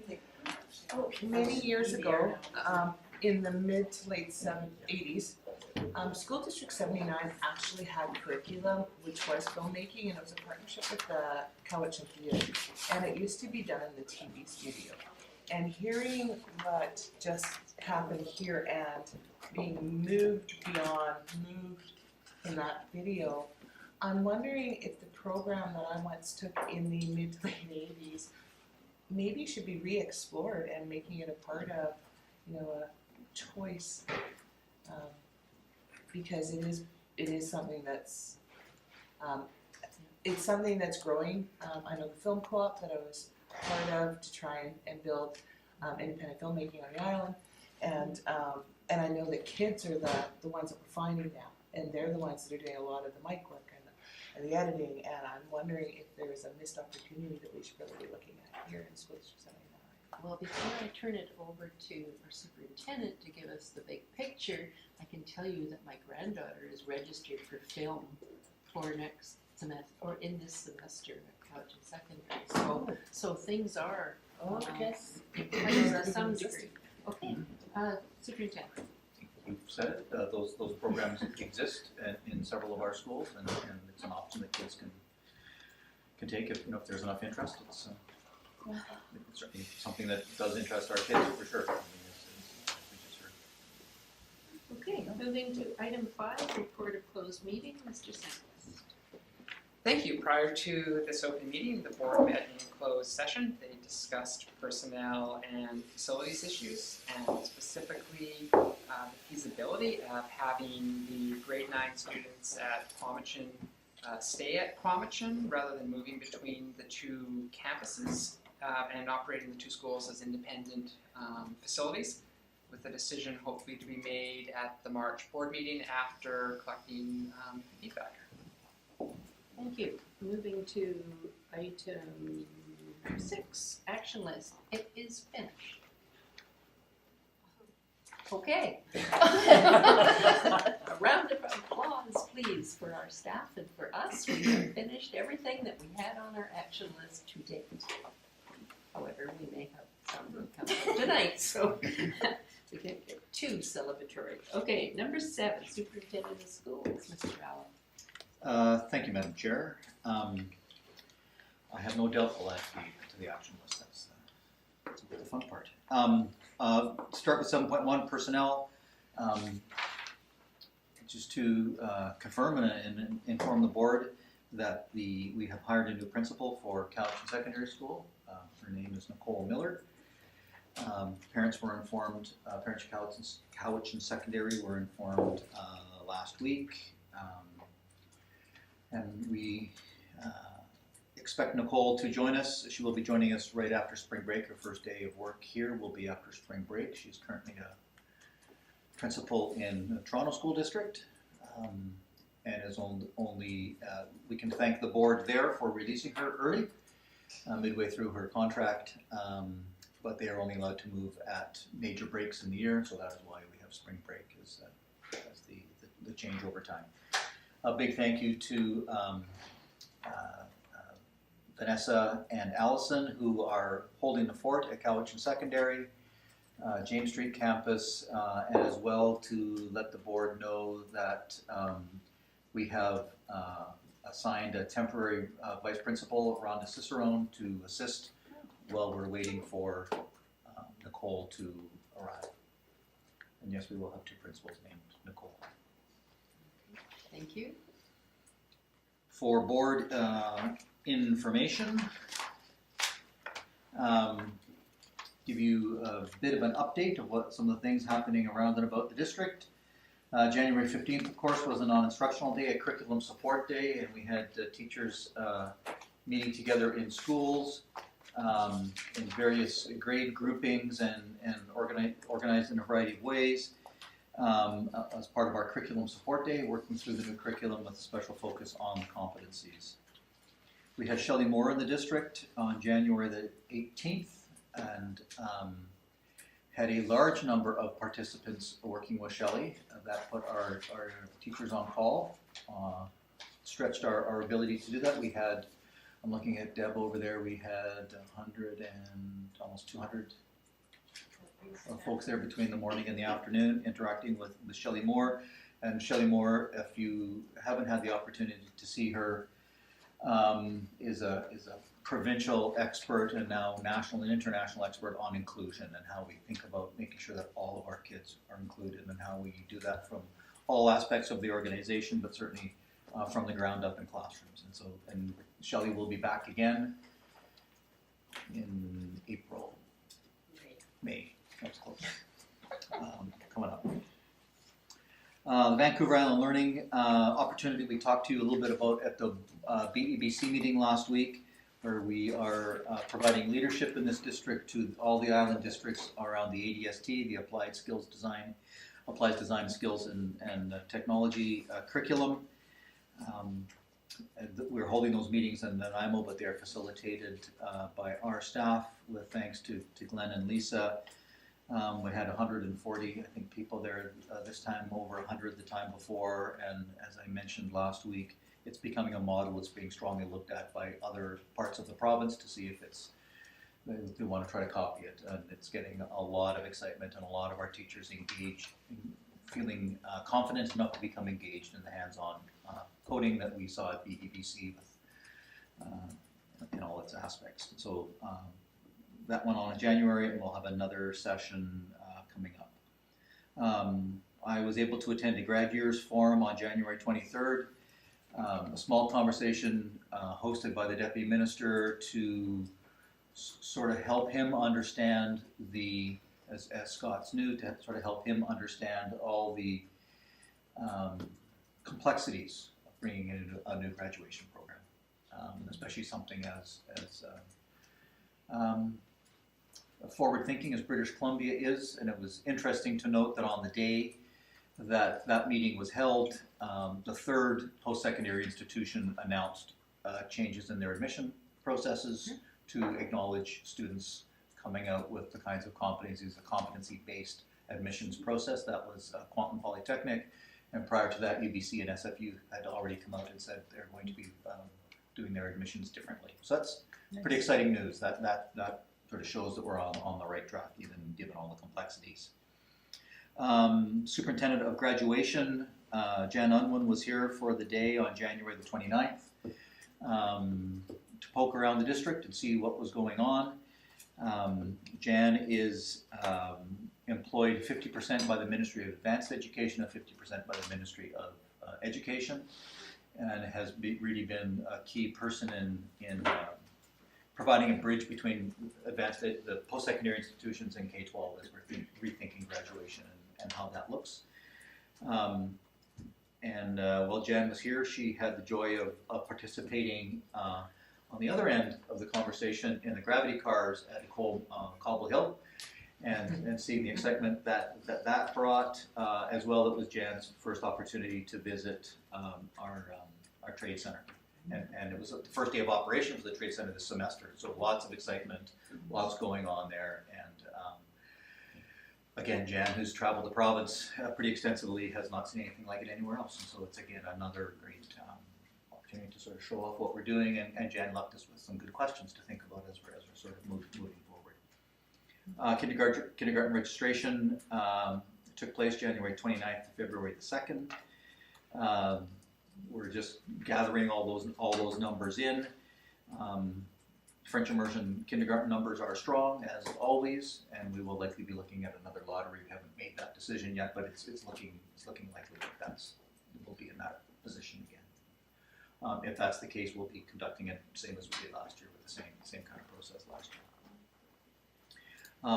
Many years ago, in the mid to late 80s, School District 79 actually had curriculum which was filmmaking, and it was a partnership with the Cowichan Theatre, and it used to be done in the TV studio. And hearing what just happened here and being moved from that video, I'm wondering if the program that I once took in the mid to late 80s maybe should be re-explored and making it a part of, a choice, because it is something that's it's something that's growing. I know the film co-op that I was part of to try and build independent filmmaking on the island, and I know that kids are the ones that we're finding now, and they're the ones that are doing a lot of the mic work and the editing, and I'm wondering if there's a missed opportunity that we should really be looking at here in School District 79. Well, before I turn it over to our superintendent to give us the big picture, I can tell you that my granddaughter is registered for film for next semester, or in this semester at Cowichan Secondary. So things are in place to some degree. Okay, superintendent. You've said it, those programs exist in several of our schools, and it's an option that kids can take if there's enough interest. It's certainly something that does interest our kids for sure. Okay, moving to item 5, report of closed meeting, Mr. Sandquist. Thank you. Prior to this open meeting, the board met in closed session. They discussed personnel and facilities issues, and specifically the feasibility of having the grade 9 students at Quamachin stay at Quamachin rather than moving between the two campuses and operating the two schools as independent facilities, with a decision hopefully to be made at the March board meeting after collecting feedback. Thank you. Moving to item 6, action list. It is finished. Okay. A round of applause, please, for our staff and for us. We have finished everything that we had on our action list to date. However, we may have some coming up tonight, so we can't get too celebratory. Okay, number 7, superintendent of schools, Mr. Allen. Thank you, Madam Chair. I have no doubt we'll add to the action list. That's the fun part. Start with 7.1 personnel. Just to confirm and inform the board that we have hired a new principal for Cowichan Secondary School. Her name is Nicole Miller. Parents were informed. Parents of Cowichan Secondary were informed last week. And we expect Nicole to join us. She will be joining us right after spring break. Her first day of work here will be after spring break. She's currently a principal in the Toronto School District, and is only we can thank the board there for releasing her early, midway through her contract, but they are only allowed to move at major breaks in the year, so that is why we have spring break as the change over time. A big thank you to Vanessa and Allison, who are holding the fort at Cowichan Secondary, James Street campus, and as well to let the board know that we have assigned a temporary vice principal, Rhonda Cicerone, to assist while we're waiting for Nicole to arrive. And yes, we will have 2 principals named Nicole. Thank you. For board information, give you a bit of an update of what some of the things happening around and about the district. January 15th, of course, was a non-instructional day, a curriculum support day, and we had teachers meeting together in schools in various grade groupings and organized in a variety of ways. As part of our curriculum support day, working through the new curriculum with a special focus on competencies. We had Shelley Moore in the district on January the 18th and had a large number of participants working with Shelley. That put our teachers on call, stretched our ability to do that. We had, I'm looking at Deb over there, we had 100 and almost 200 folks there between the morning and the afternoon interacting with Shelley Moore. And Shelley Moore, if you haven't had the opportunity to see her, is a provincial expert and now national and international expert on inclusion and how we think about making sure that all of our kids are included and how we do that from all aspects of the organization, but certainly from the ground up in classrooms. And so, and Shelley will be back again in April. May. That's close. Coming up. The Vancouver Island Learning opportunity we talked to you a little bit about at the BEBC meeting last week, where we are providing leadership in this district to all the island districts around the ADST, the Applied Design Skills and Technology curriculum. We're holding those meetings in Nanaimo, but they're facilitated by our staff with thanks to Glenn and Lisa. We had 140, I think, people there this time, over 100 the time before, and as I mentioned last week, it's becoming a model that's being strongly looked at by other parts of the province to see if they want to try to copy it, and it's getting a lot of excitement and a lot of our teachers engaged, feeling confident enough to become engaged in the hands-on coding that we saw at BEBC in all its aspects. So that went on in January, and we'll have another session coming up. I was able to attend a grad years forum on January 23rd, a small conversation hosted by the Deputy Minister to sort of help him understand as Scott's new, to sort of help him understand all the complexities of bringing in a new graduation program, especially something as forward-thinking as British Columbia is. And it was interesting to note that on the day that meeting was held, the third post-secondary institution announced changes in their admission processes to acknowledge students coming out with the kinds of competencies, a competency-based admissions process. That was Quantum Polytechnic, and prior to that, UBC and SFU had already come out and said they're going to be doing their admissions differently. So that's pretty exciting news. That sort of shows that we're on the right track, even given all the complexities. Superintendent of Graduation, Jan Unwin, was here for the day on January the 29th to poke around the district and see what was going on. Jan is employed 50% by the Ministry of Advanced Education and 50% by the Ministry of Education, and has really been a key person in providing a bridge between the post-secondary institutions and K-12 as we're rethinking graduation and how that looks. While Jan was here, she had the joy of participating on the other end of the conversation in the gravity cars at Cobble Hill, and seeing the excitement that brought, as well. It was Jan's first opportunity to visit our trade center. And it was the first day of operation for the Trade Center this semester, so lots of excitement, lots going on there. And again, Jan, who's traveled the province pretty extensively, has not seen anything like it anywhere else. And so it's, again, another great opportunity to sort of show off what we're doing. And Jan left us with some good questions to think about as we're sort of moving forward. Kindergarten registration took place January 29th to February the 2nd. We're just gathering all those numbers in. French immersion kindergarten numbers are strong as always, and we will likely be looking at another lottery. We haven't made that decision yet, but it's looking likely that we'll be in that position again. If that's the case, we'll be conducting it same as we did last year, with the same kind of process last year.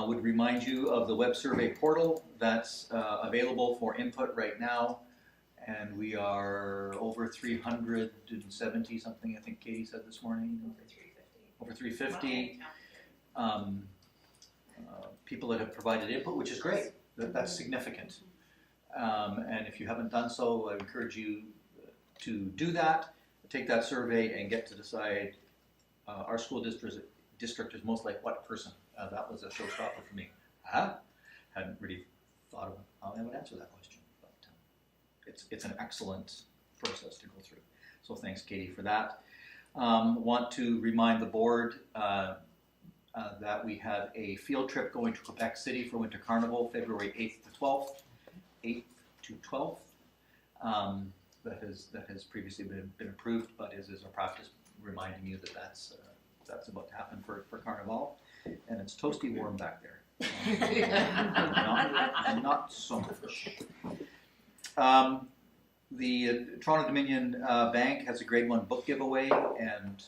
Would remind you of the web survey portal that's available for input right now. And we are over 370 something, I think Katie said this morning. Over 350. People that have provided input, which is great. That's significant. And if you haven't done so, I encourage you to do that. Take that survey and get to decide our school district is most like what person. That was a showstopper for me. Hadn't really thought of how I would answer that question. It's an excellent process to go through. So thanks, Katie, for that. Want to remind the board that we have a field trip going to Quebec City for Winter Carnival, February 8th to 12th. That has previously been approved, but is a practice reminding you that that's that's about to happen for Carnival, and it's toasty warm back there. Not so much. The Toronto Dominion Bank has a grade 1 book giveaway, and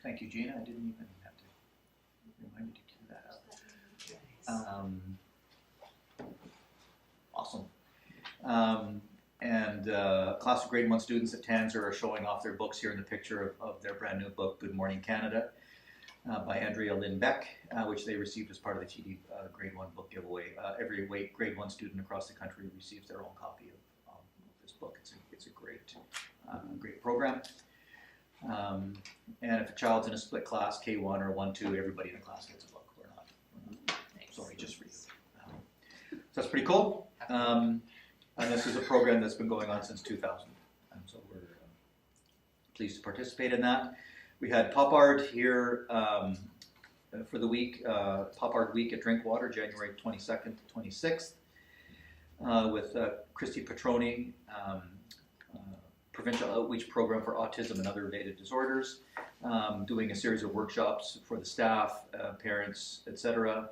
thank you, Gina. I didn't even have to remind you to cue that up. Awesome. Class of grade 1 students at Tanzer are showing off their books here in the picture of their brand new book, Good Morning Canada, by Andrea Lynn Beck, which they received as part of the TD grade 1 book giveaway. Every grade 1 student across the country receives their own copy of this book. It's a great program. And if a child's in a split class, K1 or 1-2, everybody in the class gets a book. We're not sorry, just for you. So that's pretty cool. And this is a program that's been going on since 2000. And so we're pleased to participate in that. We had Pop Art here for the week, Pop Art Week at Drinkwater, January 22nd to 26th, with Christy Petroni, Provincial Outreach Program for Autism and Other Related Disorders, doing a series of workshops for the staff, parents, etc.,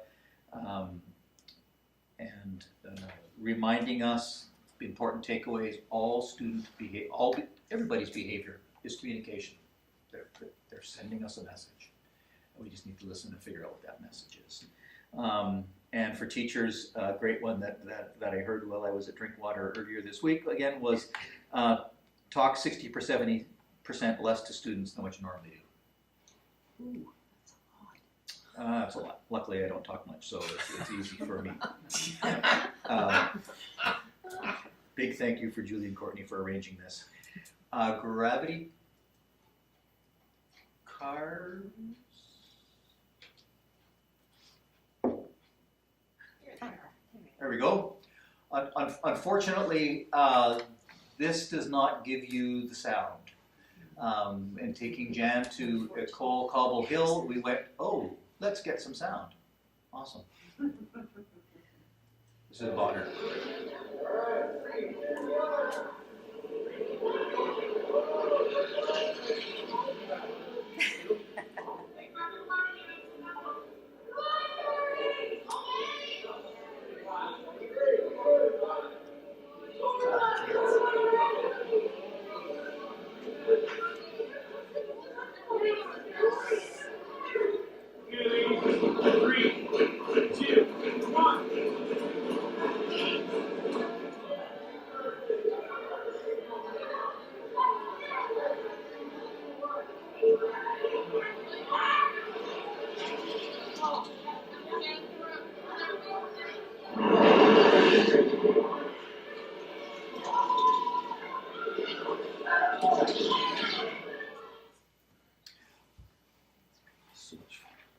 and reminding us the important takeaways. Everybody's behavior is communication. They're sending us a message. We just need to listen and figure out what that message is. And for teachers, a great one that I heard while I was at Drinkwater earlier this week, again, was talk 60% or 70% less to students than what you normally do. Ooh, That's a lot. Luckily, I don't talk much, so it's easy for me. Big thank you for Julie and Courtney for arranging this. Gravity cars. There we go. Unfortunately, this does not give you the sound. And taking Jan to Cole Cobble Hill, we went, oh, let's get some sound. Awesome. This is Bonner.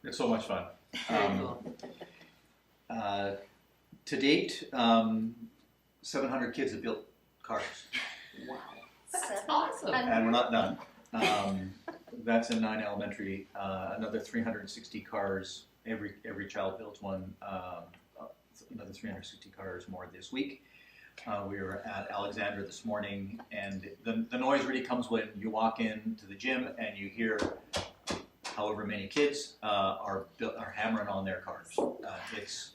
It's so much fun. To date, 700 kids have built cars. wow. That's awesome. And we're not done. That's in 9 Elementary. Another 360 cars. Every child builds one. Another 360 cars more this week. We were at Alexandra this morning, and the noise really comes when you walk into the gym and you hear however many kids are hammering on their cars. It's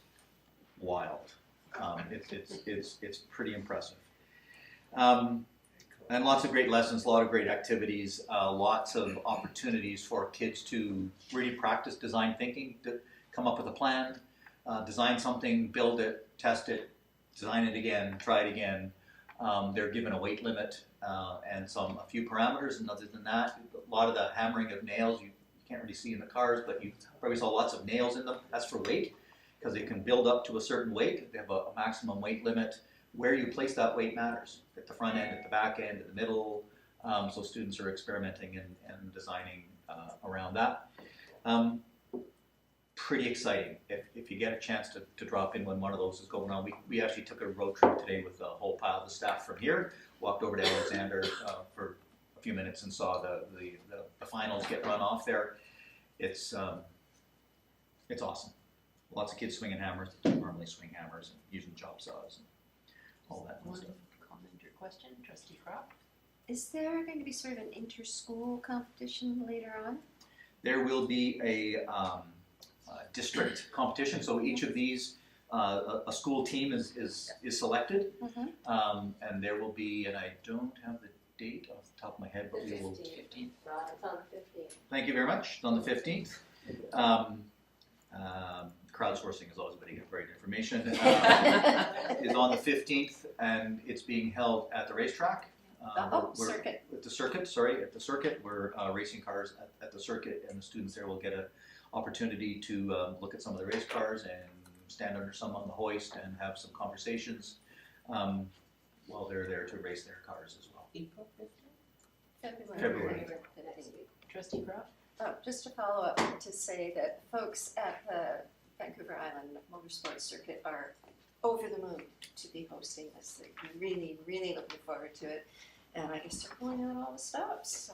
wild. It's pretty impressive. And lots of great lessons, a lot of great activities, lots of opportunities for kids to really practice design thinking, to come up with a plan, design something, build it, test it, design it again, try it again. They're given a weight limit and a few parameters, and other than that, a lot of the hammering of nails you can't really see in the cars, but you probably saw lots of nails in them. That's for weight, because they can build up to a certain weight. They have a maximum weight limit. Where you place that weight matters. At the front end, at the back end, at the middle. So students are experimenting and designing around that. Pretty exciting. If you get a chance to drop in when one of those is going on. We actually took a road trip today with a whole pile of the staff from here. Walked over to Alexander for a few minutes and saw the finals get run off there. It's awesome. Lots of kids swinging hammers that don't normally swing hammers and using chop saws and all that kind of stuff. Comment or question, Trustee Croft? Is there going to be sort of an inter-school competition later on? There will be a district competition, so each of these, a school team is selected. And there will be, and I don't have the date off the top of my head, but we will. 15th. Right, it's on the 15th. Thank you very much. It's on the 15th. Crowdsourcing is always very good information. Is on the 15th, and it's being held at the racetrack. Circuit. At the circuit, sorry, at the circuit. We're racing cars at the circuit, and the students there will get an opportunity to look at some of the race cars and stand under some on the hoist and have some conversations while they're there to race their cars as well. April 15th? February. Trustee Croft? Just to follow up to say that folks at the Vancouver Island Motorsports Circuit are over the moon to be hosting this. They're really, really looking forward to it. And I guess they're pulling out all the stops. So,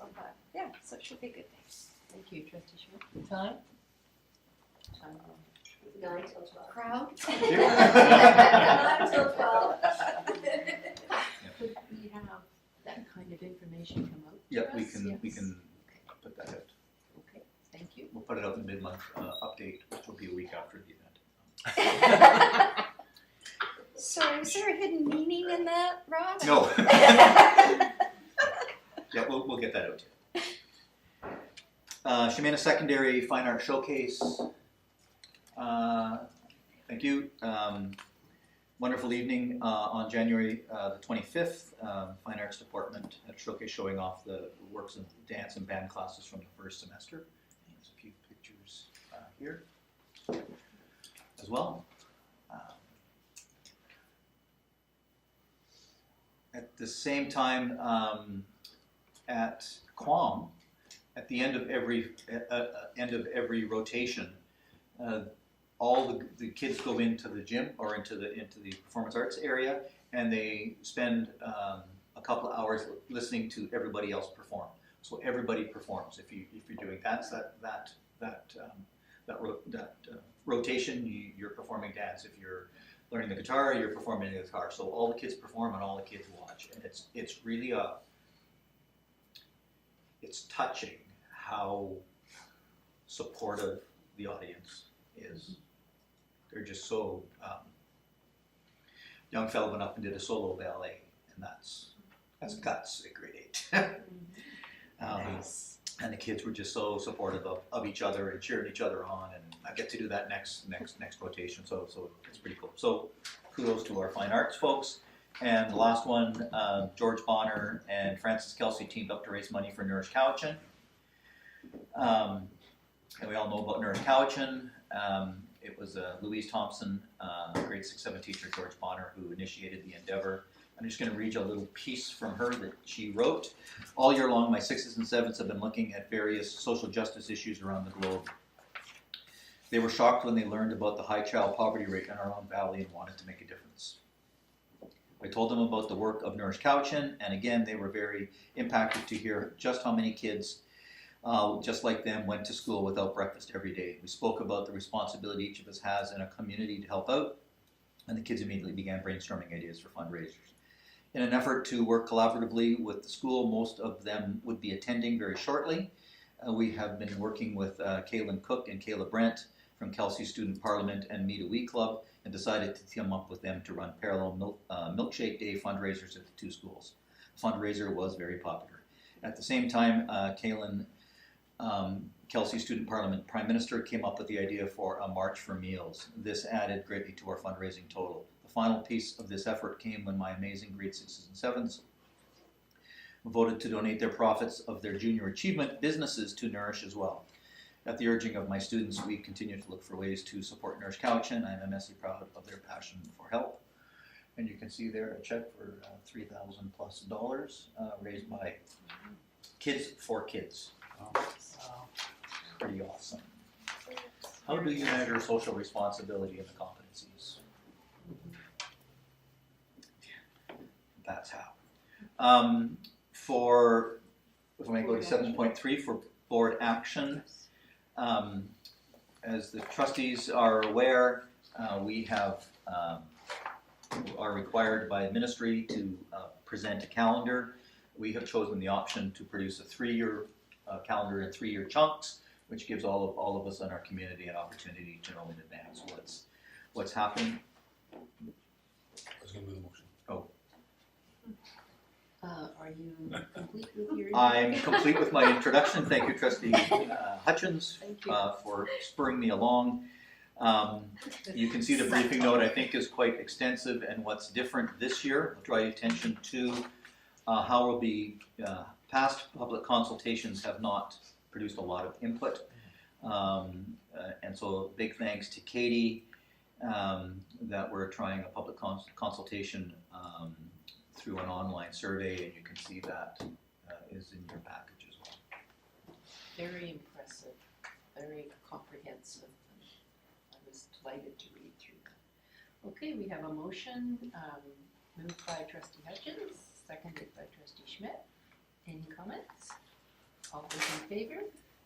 yeah, so it should be a good day. Thank you, Trustee Schmidt. Time? 9 till 12. Crowd? 9 till 12. Could we have that kind of information come out to Yep, we us? can Yes. put that out. Okay, thank you. We'll put it out in the mid-month update, which will be a week after the event. So is there a hidden meaning in that, Rob? No. Yeah, we'll get that out to you. Shemana Secondary Fine Art Showcase. Thank you. Wonderful evening on January the 25th. Fine Arts Department had a showcase showing off the works of dance and band classes from the first semester. There's a few pictures here as well. At the same time, at Quam, at the end of every rotation, all the kids go into the gym or into the performance arts area, and they spend a couple of hours listening to everybody else perform. So everybody performs. If you're doing dance, rotation, you're performing dance. If you're learning the guitar, you're performing the guitar. So all the kids perform and all the kids watch, and it's really it's touching how supportive the audience is. They're just so. Young fellow went up and did a solo ballet, and that's guts at grade 8. Nice. And the kids were just so supportive of each other and cheering each other on, and I get to do that next rotation, so it's pretty cool. So kudos to our fine arts folks. And the last one, George Bonner and Francis Kelsey teamed up to raise money for Nourish Cowichan. And we all know about Nourish Cowichan. It was Louise Thompson, grade 6-7 teacher, George Bonner, who initiated the endeavor. I'm just going to read you a little piece from her that she wrote. All year long, my 6s and 7s have been looking at various social justice issues around the globe. They were shocked when they learned about the high child poverty rate in our own valley and wanted to make a difference. I told them about the work of Nourish Cowichan, and again, they were very impacted to hear just how many kids, just like them, went to school without breakfast every day. We spoke about the responsibility each of us has in a community to help out, and the kids immediately began brainstorming ideas for fundraisers. In an effort to work collaboratively with the school, most of them would be attending very shortly. We have been working with Kaylin Cook and Kayla Brent from Kelsey Student Parliament and Meet a Wee Club, and decided to team up with them to run parallel Milkshake Day fundraisers at the two schools. The fundraiser was very popular. At the same time, Kaylin, Kelsey Student Parliament Prime Minister, came up with the idea for a March for Meals. This added greatly to our fundraising total. The final piece of this effort came when my amazing grade 6s and 7s voted to donate their profits of their junior achievement businesses to Nourish as well. At the urging of my students, we continue to look for ways to support Nourish Cowichan. I am immensely proud of their passion for help. And you can see there a check for $3,000+ raised by Kids for Kids. Pretty awesome. How do you measure social responsibility in the competencies? That's how. If I go to 7.3 for board action, as the trustees are aware, we have are required by ministry to present a calendar. We have chosen the option to produce a 3-year calendar in 3-year chunks which gives all of us in our community an opportunity to know in advance what's happening. I was going to move the motion. Are you complete with your? I'm complete with my introduction. Thank you, Trustee Hutchins, Thank you. for spurring me along. You can see the briefing note, I think, is quite extensive, and what's different this year, I'll draw your attention to how will be past public consultations have not produced a lot of input. And so big thanks to Katie that we're trying a public consultation through an online survey, and you can see that is in your package as well. Very impressive, very comprehensive. I was delighted to read through that. Okay, we have a motion moved by Trustee Hutchins, seconded by Trustee Schmidt. Any comments? All those in favor?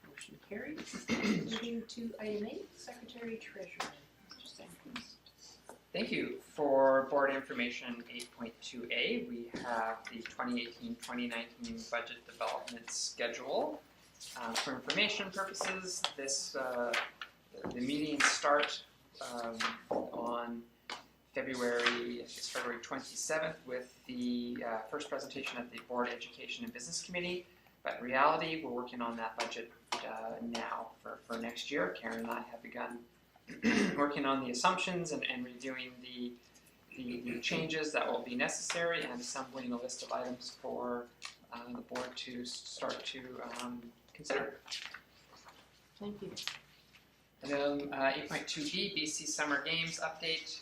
Motion carries. Moving to item 8, Secretary Treasurer. Mr. Sankers. Thank you. For board information 8.2a, we have the 2018-2019 budget development schedule. For information purposes, the meetings start on February 27th with the first presentation at the Board Education and Business Committee. But in reality, we're working on that budget now for next year. Karen and I have begun working on the assumptions and reviewing the changes that will be necessary and assembling a list of items for the board to start to consider. Thank you. Item 8.2b, BC Summer Games update.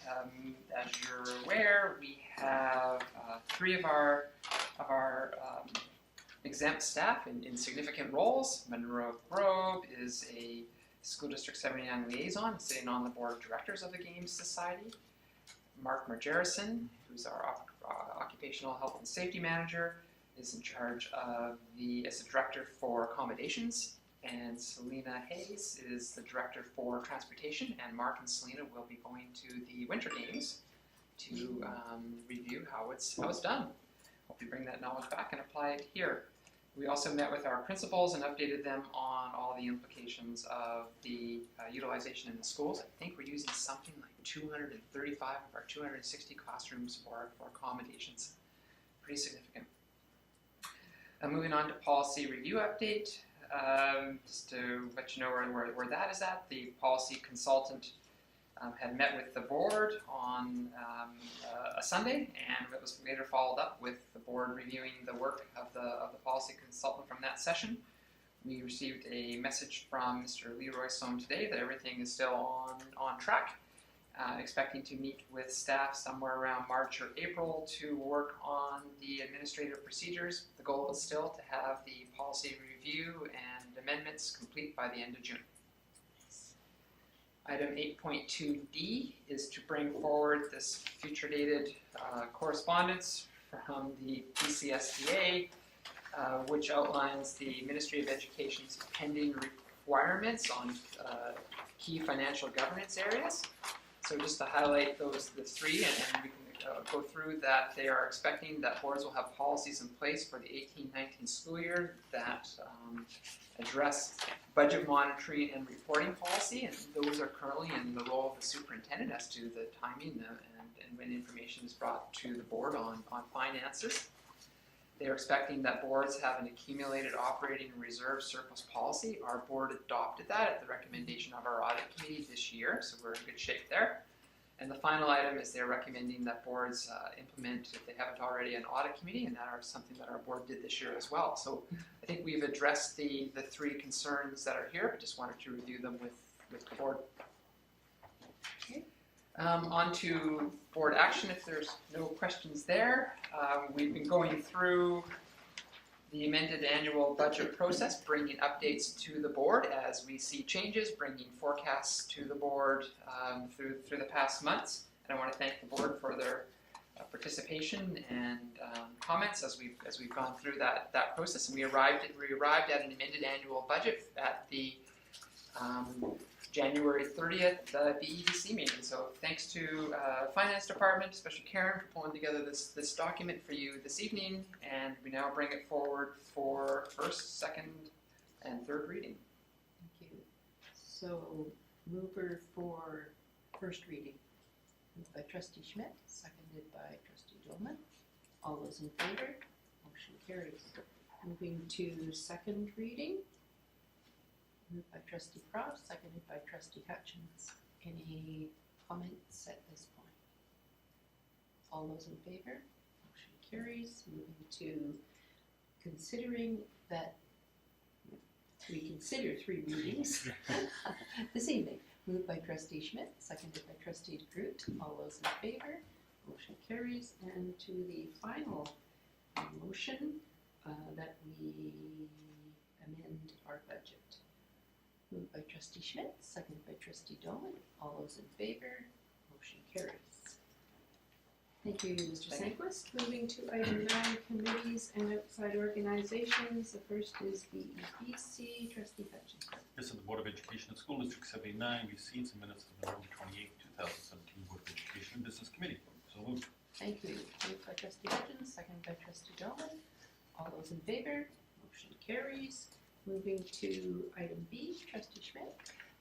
As you're aware, we have 3 of our exempt staff in significant roles. Monroe Grove is a School District 79 liaison, sitting on the board of directors of the Games Society. Mark Margerison, who's our occupational health and safety manager, is in charge of as the director for accommodations. And Selena Hayes is the director for transportation, and Mark and Selena will be going to the Winter Games to review how it's done. Hope you bring that knowledge back and apply it here. We also met with our principals and updated them on all the implications of the utilization in the schools. I think we're using something like 235 of our 260 classrooms for accommodations. Pretty significant. Moving on to policy review update. Just to let you know where that is at, the policy consultant had met with the board on a Sunday, and it was later followed up with the board reviewing the work of the policy consultant from that session. We received a message from Mr. Leroy Sohn today that everything is still on track. Expecting to meet with staff somewhere around March or April to work on the administrative procedures. The goal is still to have the policy review and amendments complete by the end of June. Item 8.2d is to bring forward this future dated correspondence from the BCSDA, which outlines the Ministry of Education's pending requirements on key financial governance areas. So just to highlight the 3, and we can go through that, they are expecting that boards will have policies in place for the 18-19 school year that address budget monitoring and reporting policy, and those are currently in the role of the superintendent as to the timing and when information is brought to the board on finances. They are expecting that boards have an accumulated operating reserve surplus policy. Our board adopted that at the recommendation of our audit committee this year, so we're in good shape there. And the final item is they're recommending that boards implement, if they haven't already, an audit committee, and that is something that our board did this year as well. So I think we've addressed the 3 concerns that are here, but just wanted to review them with the board. Okay. On to board action, if there's no questions there. We've been going through the amended annual budget process, bringing updates to the board as we see changes, bringing forecasts to the board through the past months. And I want to thank the board for their participation and comments as we've gone through that process. And we arrived at an amended annual budget at the January 30th BEDC meeting. So thanks to Finance Department, especially Karen, for pulling together this document for you this evening, and we now bring it forward for first, second, and third reading. Thank you. So mover for first reading, moved by trustee Schmidt, seconded by trustee Dolman. All those in favor? Motion carries. Moving to second reading, moved by trustee Croft, seconded by trustee Hutchins. Any comments at this point? All those in favor? Motion carries. Moving to considering that we consider 3 readings this evening. Moved by trustee Schmidt, seconded by trustee DeGroot. All those in favor? Motion carries. And to the final motion that we amend our budget. Moved by trustee Schmidt, seconded by trustee Dolman. All those in favor? Motion carries. Thank you, Mr. Sanquist. Moving to item 9, committees and outside organizations. The first is the EPC, trustee Hutchins. Yes, the Board of Education of School District 79 receives the minutes of the November 28, 2017 Board of Education and Business Committee. So moved. Thank you. Moved by trustee Hutchins, seconded by trustee Dolman. All those in favor? Motion carries. Moving to item B, trustee Schmidt.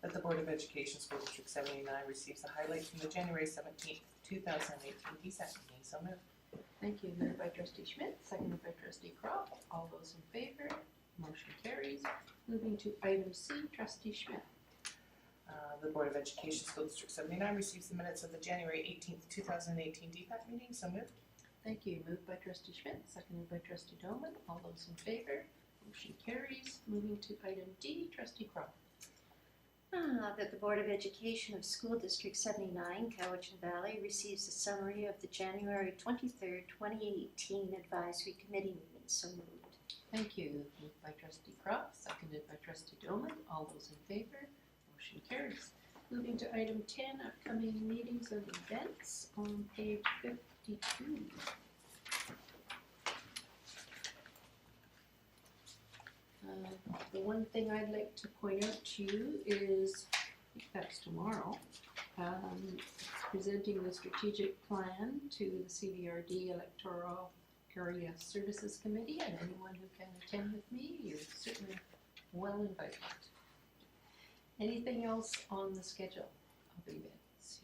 That the Board of Education School District 79 receives the highlights from the January 17th, 2018 DSAT meeting. So moved. Thank you. Moved by trustee Schmidt, seconded by trustee Croft. All those in favor? Motion carries. Moving to item C, trustee Schmidt. The Board of Education School District 79 receives the minutes of the January 18th, 2018 DPAC meeting. So moved. Thank you. Moved by trustee Schmidt, seconded by trustee Dolman. All those in favor? Motion carries. Moving to item D, trustee Croft. That the Board of Education of School District 79, Cowichan Valley, receives a summary of the January 23rd, 2018 Advisory Committee meeting. So moved. Thank you. Moved by trustee Croft, seconded by trustee Dolman. All those in favor? Motion carries. Moving to item 10, upcoming meetings and events on page 52. The one thing I'd like to point out to you is, I think that's tomorrow, presenting the strategic plan to the CVRD Electoral Area Services Committee, and anyone who can attend with me, you're certainly well invited. Anything else on the schedule of events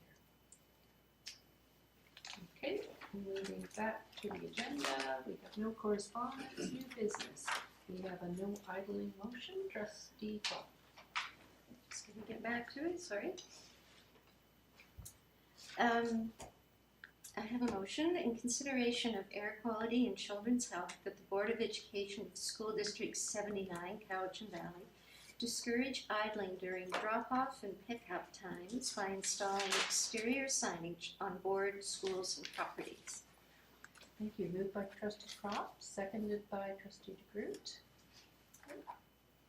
here? Okay, moving back to the agenda, we have no correspondence, new business. We have a no idling motion, trustee Paul. Just gonna get back to it, sorry. I have a motion in consideration of air quality and children's health that the Board of Education of School District 79, Cowichan Valley, discourage idling during drop-off and pick-up times by installing exterior signage on board schools and properties. Thank you. Moved by trustee Croft, seconded by trustee DeGroot.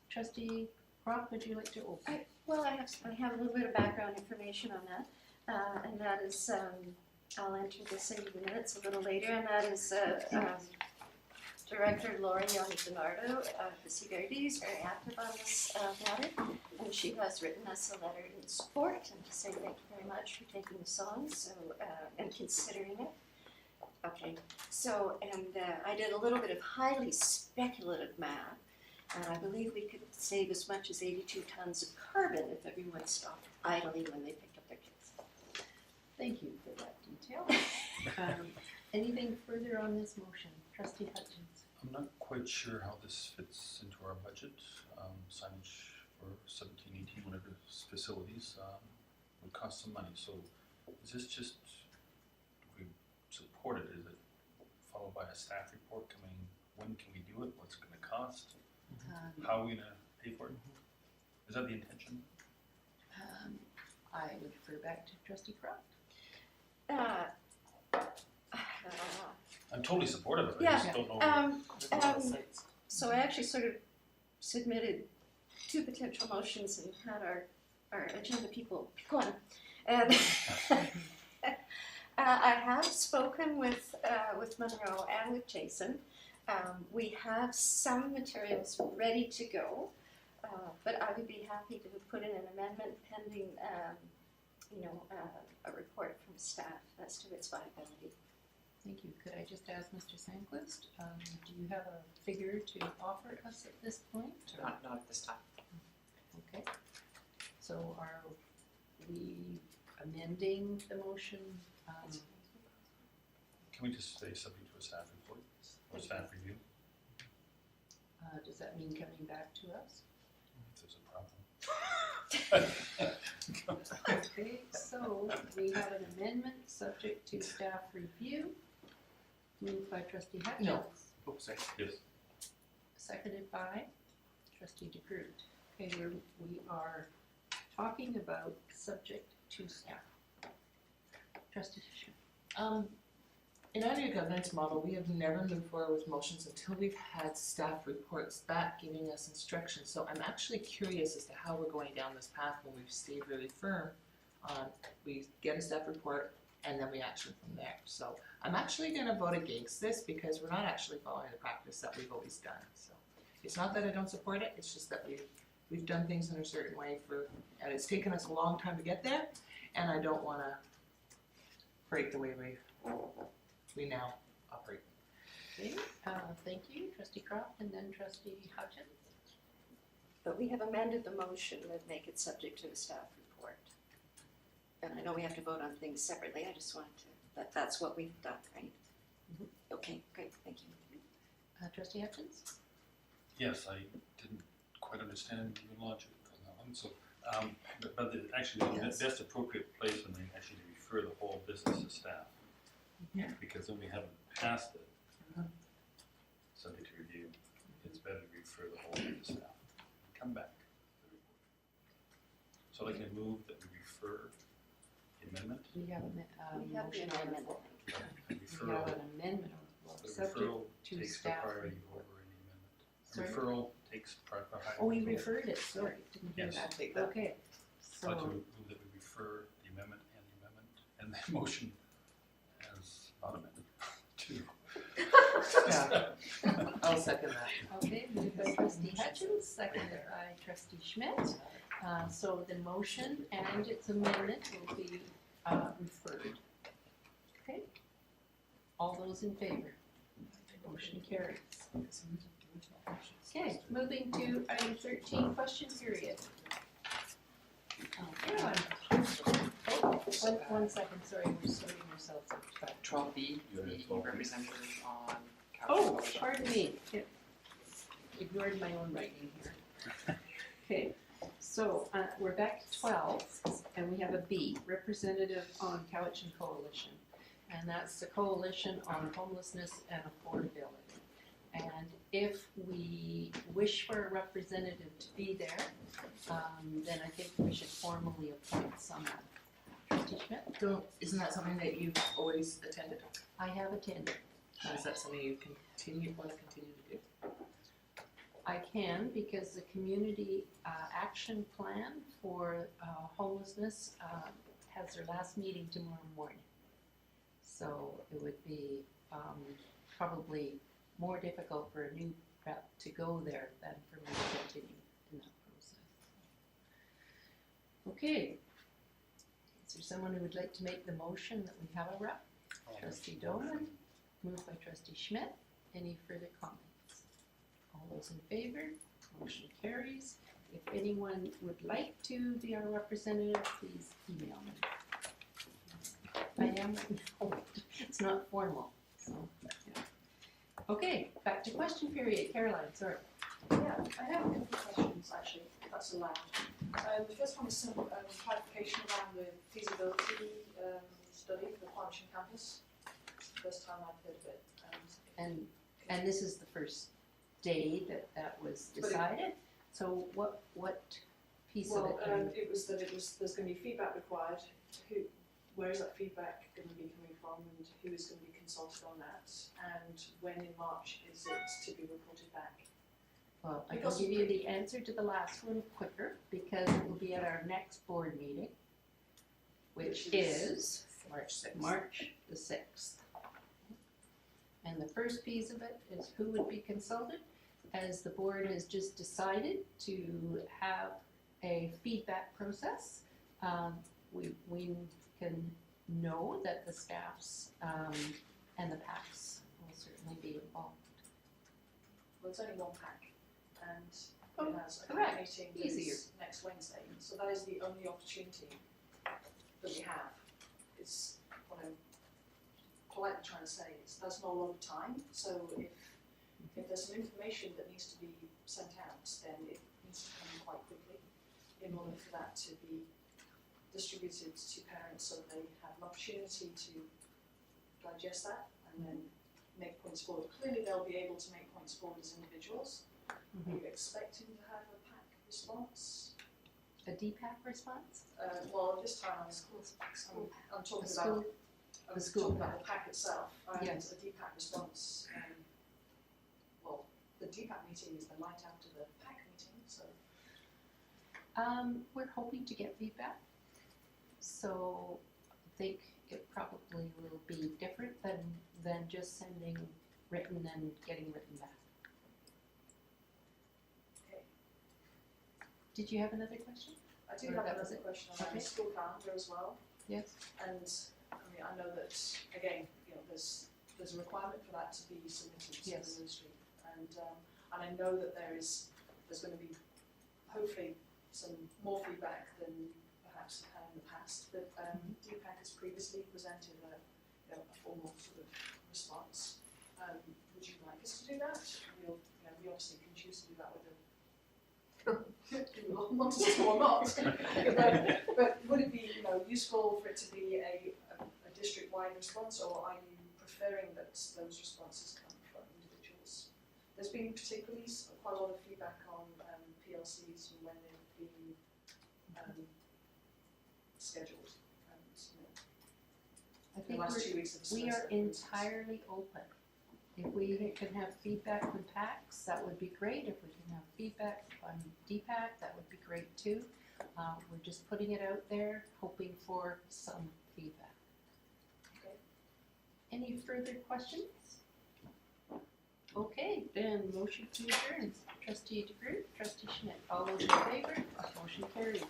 Trustee Croft, would you like to open? I have a little bit of background information on that, and that is, I'll enter this into the minutes a little later, and that is Director Lori DiNardo of the CVRD is very active on this matter, and she has written us a letter in support and to say thank you very much for taking this on and considering it. Okay, so, and I did a little bit of highly speculative math, and I believe we could save as much as 82 tons of carbon if everyone stopped idling when they picked up their kids. Thank you for that detail. Anything further on this motion? Trustee Hutchins. I'm not quite sure how this fits into our budget. Signage for 17-18, whatever facilities would cost some money. So is this just, if we support it, is it followed by a staff report coming, when can we do it, what's it going to cost, how are we going to pay for it? Is that the intention? I would refer back to trustee Croft. I'm totally supportive of it, I Yeah, just don't know. so I actually sort of submitted 2 potential motions and had our agenda people pick one. And I have spoken with Monroe and with Jason. We have some materials ready to go, but I would be happy to put in an amendment pending, a report from staff as to its viability. Thank you. Could I just ask Mr. Sandquist, do you have a figure to offer us at this point? Not at this time. Okay. So are we amending the motion? Can we just say subject to a staff report or staff review Does that mean coming back to us? if there's a problem? Okay, so we have an amendment subject to staff review, moved by trustee Hutchins. No. Oops, sorry. Yes. Seconded by trustee DeGroot. Okay, we are talking about subject to staff. Trustee Fisher. In our new governance model, we have never moved forward with motions until we've had staff reports back giving us instructions. So I'm actually curious as to how we're going down this path when we've stayed really firm on, we get a staff report and then we action from there. So I'm actually gonna vote against this because we're not actually following the practice that we've always done. So it's not that I don't support it, it's just that we've done things in a certain way and it's taken us a long time to get there, and I don't wanna break the way we now operate. Okay, thank you, trustee Croft, and then trustee Hutchins. But we have amended the motion to make it subject to a staff report. And I know we have to vote on things separately, I just wanted to, that's what we've done, right? Okay, great, thank you. Trustee Hutchins? Yes, I didn't quite understand your logic on that one, so, but actually, the best appropriate place when they actually refer the whole business to staff. Yeah. Because when we haven't passed it, subject to review, it's better to refer the whole thing to staff. Come back. So I can move that we refer the amendment. We have We have motion the on the amendment. floor. We Referral, have an amendment on the floor, the subject referral to takes the staff priority report. over any amendment. Sorry? Referral takes priority. Oh, we referred it, sorry, didn't hear Yes. that. Take that. Okay, So I'd like to so, move that we refer the amendment and the motion as not amended to. Yeah. I'll second that. okay, moved by trustee Hutchins, seconded by trustee Schmidt. So the motion and its amendment will be referred. Okay? All those in favor? Motion carries. Okay, moving to item 13, question period. Caroline. Oh, one second, sorry, we're sorting ourselves out. 12B, the representative on Couch Oh, Coalition. pardon me. Yeah. Ignored my own writing here. Okay, so we're back to 12, and we have a B, representative on Cowichan Coalition. And that's the Coalition on Homelessness and Affordability. And if we wish for a representative to be there, then I think we should formally appoint someone. Trustee Schmidt? Isn't that something that you've always attended? I have attended. Is that something you want to continue to do? I can, because the community action plan for homelessness has their last meeting tomorrow morning. So it would be probably more difficult for a new rep to go there than for me to continue in that process. Okay. Is there someone who would like to make the motion that we have a rep? Trustee Dolan, moved by trustee Schmidt. Any further comments? All those in favor? Motion carries. If anyone would like to be our representative, please email me. I am, it's not formal, so, yeah. Okay, back to question period. Caroline, sorry. Yeah, I have a couple of questions actually, if that's allowed. The first one is some clarification around the feasibility study for the Quantian campus. It's the first time I've heard of it. And this is the first day that was decided, so what piece of it? It was that there's going to be feedback required. Where is that feedback going to be coming from, and who is going to be consulted on that, and when in March is it to be reported back? Well, I can give you the answer to the last one quicker, because it will be at our next board meeting, which is March 6th. March the 6th. And the first piece of it is who would be consulted, as the board has just decided to have a feedback process. We can know that the staffs and the PACs will certainly be involved. Well, it's only one pack, and Oh, it has a correct. meeting that Easier. is next Wednesday. So that is the only opportunity that we have. It's what I'm politely trying to say is that's not a lot of time. So if there's some information that needs to be sent out, then it needs to come quite quickly in order for that to be distributed to parents so that they have an opportunity to digest that and then make points forward. Clearly they'll be able to make points forward as individuals. Are you expecting to have a PAC response? A DPAC response? Well, this time I'm talking about The school talking about the PAC itself and Yes. a DPAC response. Well, the DPAC meeting is the night after the PAC meeting, so We're hoping to get feedback, so I think it probably will be different than just sending written and getting written back. okay. Did you have another question? I do Or have that was another it? question around Okay. the school calendar as well. Yes. And I mean, I know that again, there's a requirement for that to be submitted to Yes. the ministry, and I know that there's going to be hopefully some more feedback than perhaps we've had in the past. But DPAC has previously presented a formal sort of response. Would you like us to do that? We obviously can choose to do that with a do you want us to or not? but would it be useful for it to be a district-wide response, or are you preferring that those responses come from individuals? There's been particularly quite a lot of feedback on PLCs and when they've been scheduled. I the think last 2 weeks of the we are semester, for instance. entirely open. If we can have feedback from PACs, that would be great. If we can have feedback from DPAC, that would be great too. We're just putting it out there, hoping for some feedback. Okay. Any further questions? Okay, then motion to adjourn. Trustee DeGroot, Trustee Schmidt, all those in favor, motion carries.